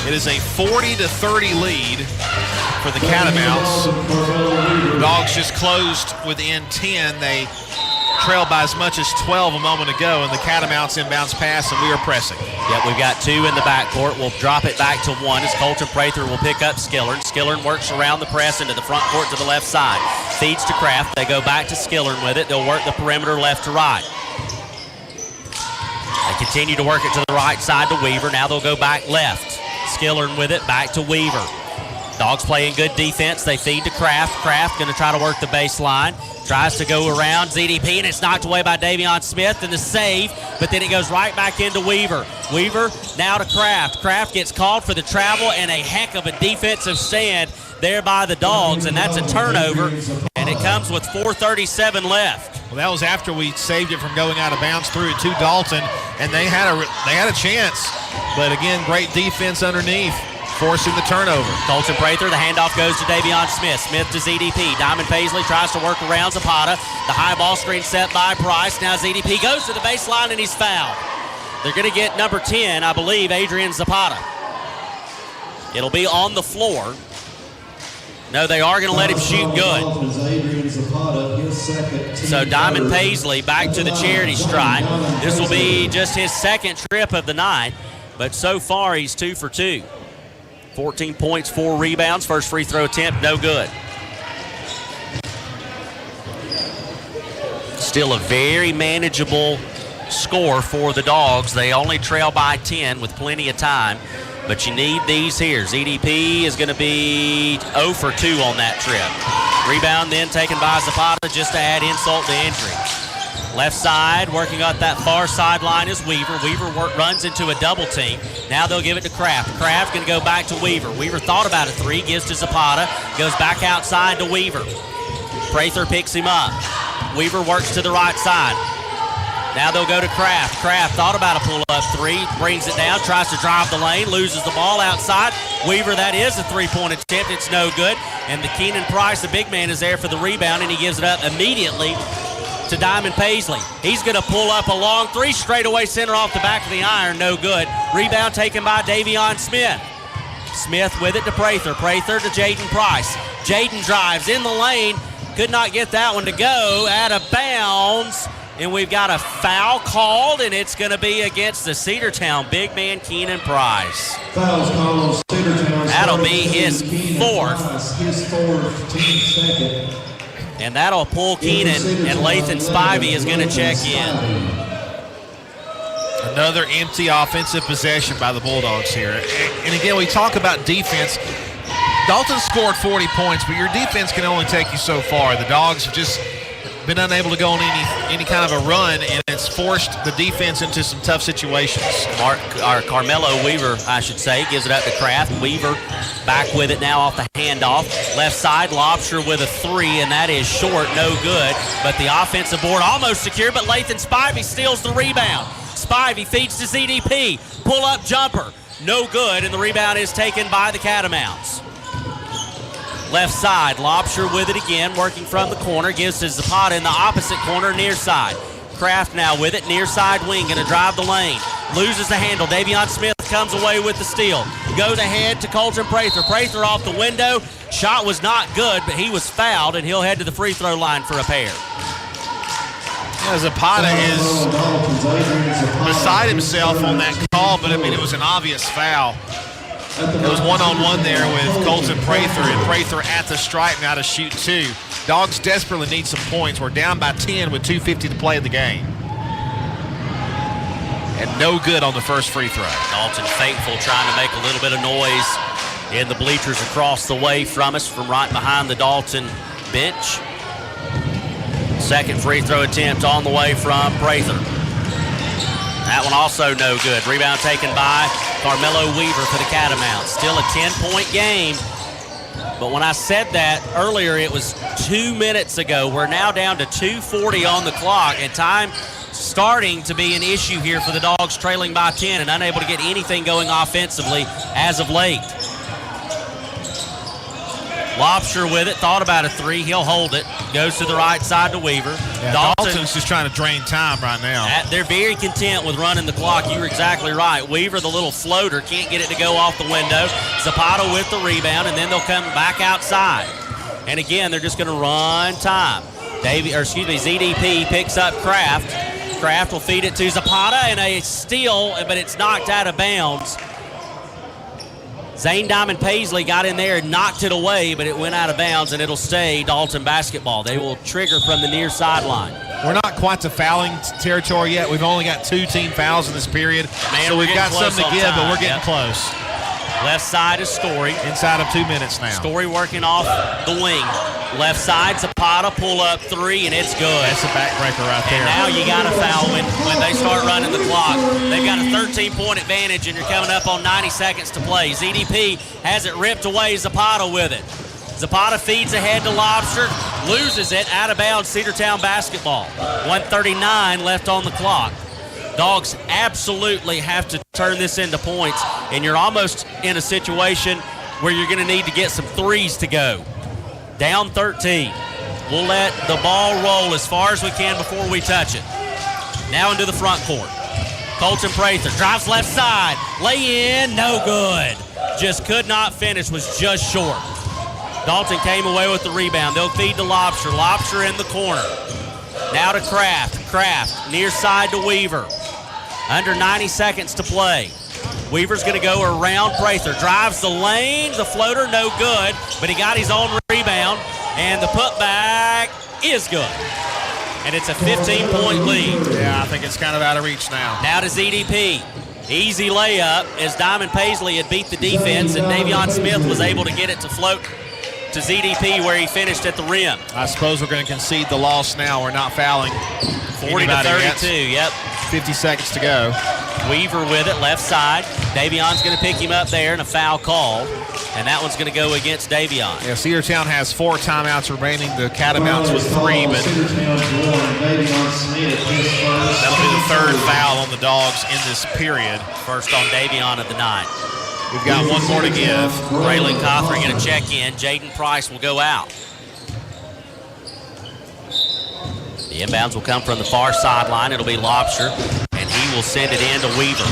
It is a 40-30 lead for the Catamounts. The Dogs just closed within 10. They trailed by as much as 12 a moment ago, and the Catamounts inbounds pass, and we are pressing. Yep, we've got two in the backcourt. We'll drop it back to one as Colton Prather will pick up Skillern. Skillern works around the press into the front court to the left side. Feeds to Kraft. They go back to Skillern with it. They'll work the perimeter left to right. They continue to work it to the right side to Weaver. Now they'll go back left. Skillern with it, back to Weaver. Dogs playing good defense. They feed to Kraft. Kraft going to try to work the baseline. Tries to go around ZDP, and it's knocked away by Davion Smith, and the save, but then it goes right back into Weaver. Weaver now to Kraft. Kraft gets called for the travel, and a heck of a defensive stand there by the Dogs, and that's a turnover, and it comes with 4:37 left. Well, that was after we saved it from going out of bounds through it to Dalton, and they had a chance, but again, great defense underneath, forcing the turnover. Colton Prather, the handoff goes to Davion Smith. Smith to ZDP. Diamond Paisley tries to work around Zapata. The high ball screen set by Price. Now ZDP goes to the baseline, and he's fouled. They're going to get number 10, I believe, Adrian Zapata. It'll be on the floor. No, they are going to let him shoot good. So Diamond Paisley back to the charity stripe. This will be just his second trip of the night, but so far he's 2 for 2. 14 points, 4 rebounds. First free throw attempt, no good. Still a very manageable score for the Dogs. They only trail by 10 with plenty of time, but you need these here. ZDP is going to be 0 for 2 on that trip. Rebound then taken by Zapata just to add insult to injury. Left side, working up that far sideline is Weaver. Weaver runs into a double team. Now they'll give it to Kraft. Kraft going to go back to Weaver. Weaver thought about a three, gives to Zapata, goes back outside to Weaver. Prather picks him up. Weaver works to the right side. Now they'll go to Kraft. Kraft thought about a pull-up three, brings it down, tries to drive the lane, loses the ball outside. Weaver, that is a three-point attempt. It's no good. And the Keenan Price, the big man, is there for the rebound, and he gives it up immediately to Diamond Paisley. He's going to pull up a long three, straightaway center off the back of the iron, no good. Rebound taken by Davion Smith. Smith with it to Prather. Prather to Jaden Price. Jaden drives in the lane, could not get that one to go, out of bounds. And we've got a foul called, and it's going to be against the Cedartown big man, Keenan Price. Fouls called on Cedartown. That'll be his fourth. His fourth, team second. And that'll pull Keenan, and Lathan Spivey is going to check in. Another empty offensive possession by the Bulldogs here. And again, we talk about defense. Dalton scored 40 points, but your defense can only take you so far. The Dogs have just been unable to go on any kind of a run, and it's forced the defense into some tough situations. Carmelo Weaver, I should say, gives it up to Kraft. Weaver back with it now off the handoff. Left side, Lobster with a three, and that is short, no good. But the offensive board almost secure, but Lathan Spivey steals the rebound. Spivey feeds to ZDP. Pull-up jumper, no good, and the rebound is taken by the Catamounts. Left side, Lobster with it again, working from the corner, gives to Zapata in the opposite corner, near side. Kraft now with it, near side wing, going to drive the lane. Loses the handle. Davion Smith comes away with the steal. Goes ahead to Colton Prather. Prather off the window. Shot was not good, but he was fouled, and he'll head to the free throw line for a pair. Zapata is beside himself on that call, but I mean, it was an obvious foul. It was one-on-one there with Colton Prather, and Prather at the stripe now to shoot two. Dogs desperately need some points. We're down by 10 with 2:50 to play in the game. And no good on the first free throw. Dalton Faithful trying to make a little bit of noise in the bleachers across the way from us, from right behind the Dalton bench. Second free throw attempt on the way from Prather. That one also no good. Rebound taken by Carmelo Weaver for the Catamounts. Still a 10-point game. But when I said that earlier, it was 2 minutes ago. We're now down to 2:40 on the clock, and time starting to be an issue here for the Dogs, trailing by 10 and unable to get anything going offensively as of late. Lobster with it, thought about a three, he'll hold it. Goes to the right side to Weaver. Yeah, Dalton's just trying to drain time right now. They're very content with running the clock. You were exactly right. Weaver, the little floater, can't get it to go off the window. Zapata with the rebound, and then they'll come back outside. And again, they're just going to run time. ZDP picks up Kraft. Kraft will feed it to Zapata, and a steal, but it's knocked out of bounds. Zane Diamond Paisley got in there and knocked it away, but it went out of bounds, and it'll stay Dalton basketball. They will trigger from the near sideline. We're not quite to fouling territory yet. We've only got 2 team fouls in this period. Man, so we've got something to give, but we're getting close. Left side is Story. Inside of 2 minutes now. Story working off the wing. Left side, Zapata, pull up three, and it's good. That's a backbreaker right there. And now you got to foul when they start running the clock. They've got a 13-point advantage, and you're coming up on 90 seconds to play. ZDP has it ripped away, Zapata with it. Zapata feeds ahead to Lobster, loses it, out of bounds, Cedartown basketball. 1:39 left on the clock. Dogs absolutely have to turn this into points, and you're almost in a situation where you're going to need to get some threes to go. Down 13. We'll let the ball roll as far as we can before we touch it. Now into the front court. Colton Prather drives left side. Lay in, no good. Just could not finish, was just short. Dalton came away with the rebound. They'll feed to Lobster. Lobster in the corner. Now to Kraft. Kraft near side to Weaver. Under 90 seconds to play. Weaver's going to go around Prather. Drives the lane. The floater, no good. But he got his own rebound. And the putback is good. And it's a 15-point lead. Yeah, I think it's kind of out of reach now. Now to ZDP. Easy layup as Diamond Paisley had beat the defense, and Davion Smith was able to get it to float to ZDP where he finished at the rim. I suppose we're going to concede the loss now. We're not fouling 40 to 32, yep. 50 seconds to go. Weaver with it, left side. Davion's going to pick him up there, and a foul call. And that one's going to go against Davion. Yeah, Cedartown has 4 timeouts remaining. The Catamounts with 3, but that'll be the third foul on the Dogs in this period. First on Davion of the night. We've got one more to give. Braylon Cothran going to check in. Jaden Price will go out. The inbounds will come from the far sideline. It'll be Lobster, and he will send it in to Weaver.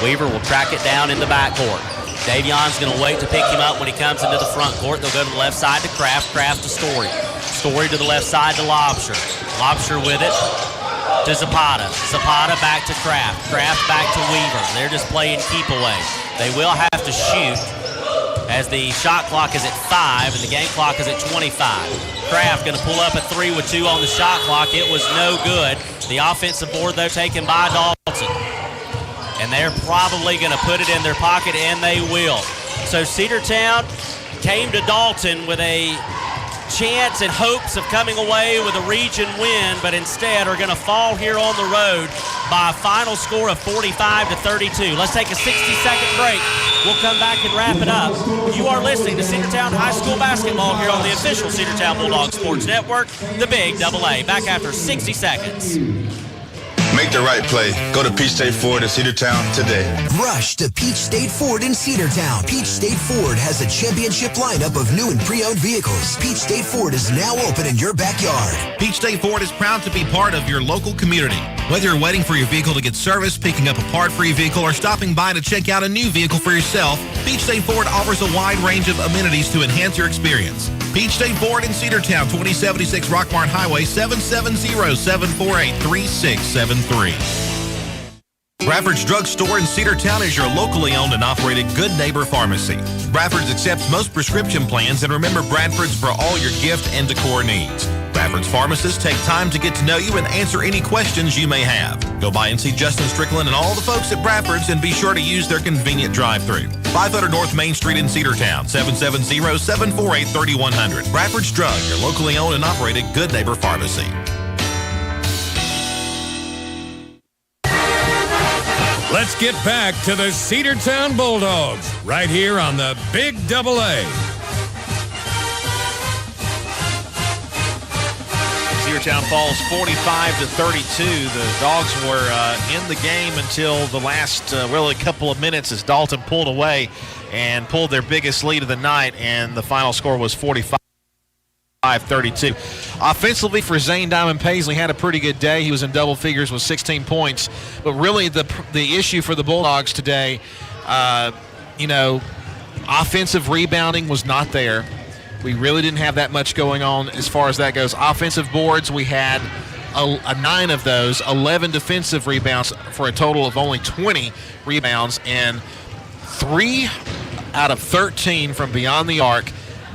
Weaver will track it down in the backcourt. Davion's going to wait to pick him up when he comes into the front court. They'll go to the left side to Kraft. Kraft to Story. Story to the left side to Lobster. Lobster with it to Zapata. Zapata back to Kraft. Kraft back to Weaver. They're just playing keep away. They will have to shoot as the shot clock is at 5 and the game clock is at 25. Kraft going to pull up a 3 with 2 on the shot clock. It was no good. The offensive board, though, taken by Dalton. And they're probably going to put it in their pocket, and they will. So Cedartown came to Dalton with a chance and hopes of coming away with a region win, but instead are going to fall here on the road by a final score of 45 to 32. Let's take a 60-second break. We'll come back and wrap it up. You are listening to Cedartown High School basketball here on the official Cedartown Bulldogs Sports Network, the Big AA. Back after 60 seconds. Make the right play. Go to Peach State Ford in Cedartown today. Rush to Peach State Ford in Cedartown. Peach State Ford has a championship lineup of new and pre-owned vehicles. Peach State Ford is now open in your backyard. Peach State Ford is proud to be part of your local community. Whether you're waiting for your vehicle to get serviced, picking up a part for your vehicle, or stopping by to check out a new vehicle for yourself, Peach State Ford offers a wide range of amenities to enhance your experience. Peach State Ford in Cedartown, 2076 Rockmart Highway, 770-748-3673. Bradford's Drug Store in Cedartown is your locally owned and operated Good Neighbor Pharmacy. Bradford's accepts most prescription plans, and remember Bradford's for all your gift and decor needs. Bradford's pharmacists take time to get to know you and answer any questions you may have. Go by and see Justin Strickland and all the folks at Bradford's, and be sure to use their convenient drive-thru. 500 North Main Street in Cedartown, 770-748-3100. Bradford's Drug, your locally owned and operated Good Neighbor Pharmacy. Let's get back to the Cedartown Bulldogs right here on the Big AA. Cedartown falls 45 to 32. The Dogs were in the game until the last really couple of minutes as Dalton pulled away and pulled their biggest lead of the night, and the final score was 45-32. Offensively for Zane Diamond Paisley had a pretty good day. He was in double figures with 16 points. But really the issue for the Bulldogs today, offensive rebounding was not there. We really didn't have that much going on as far as that goes. Offensive boards, we had 9 of those, 11 defensive rebounds for a total of only 20 rebounds, and 3 out of 13 from beyond the arc,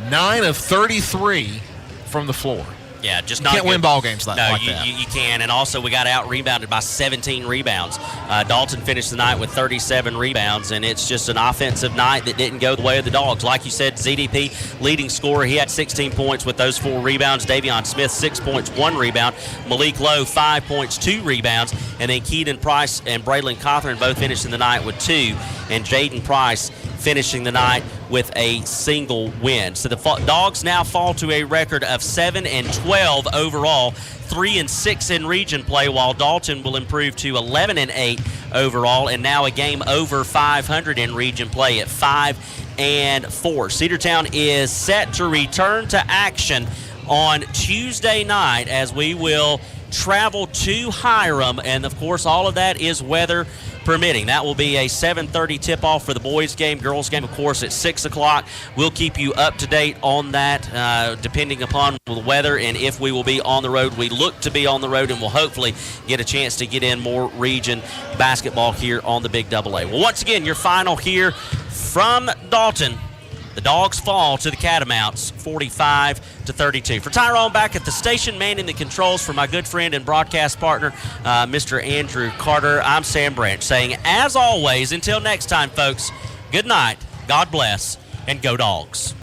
9 of 33 from the floor. Yeah, just you can't win ball games like that. You can, and also we got out-rebounded by 17 rebounds. Dalton finished the night with 37 rebounds, and it's just an offensive night that didn't go the way of the Dogs. Like you said, ZDP, leading scorer, he had 16 points with those 4 rebounds. Davion Smith, 6 points, 1 rebound. Malik Lowe, 5 points, 2 rebounds. And then Keaton Price and Braylon Cothran both finishing the night with 2, and Jaden Price finishing the night with a single win. So the Dogs now fall to a record of 7-12 overall, 3-6 in region play, while Dalton will improve to 11-8 overall, and now a game over 500 in region play at 5-4. Cedartown is set to return to action on Tuesday night as we will travel to Hiram, and of course all of that is weather permitting. That will be a 7:30 tip-off for the boys game. Girls game, of course, at 6 o'clock. We'll keep you up to date on that depending upon the weather and if we will be on the road. We look to be on the road, and we'll hopefully get a chance to get in more region basketball here on the Big AA. Well, once again, your final here from Dalton. The Dogs fall to the Catamounts, 45-32. For Tyrone back at the station, manning the controls, for my good friend and broadcast partner, Mr. Andrew Carter, I'm Sam Branch, saying, as always, until next time, folks, good night, God bless, and go Dogs.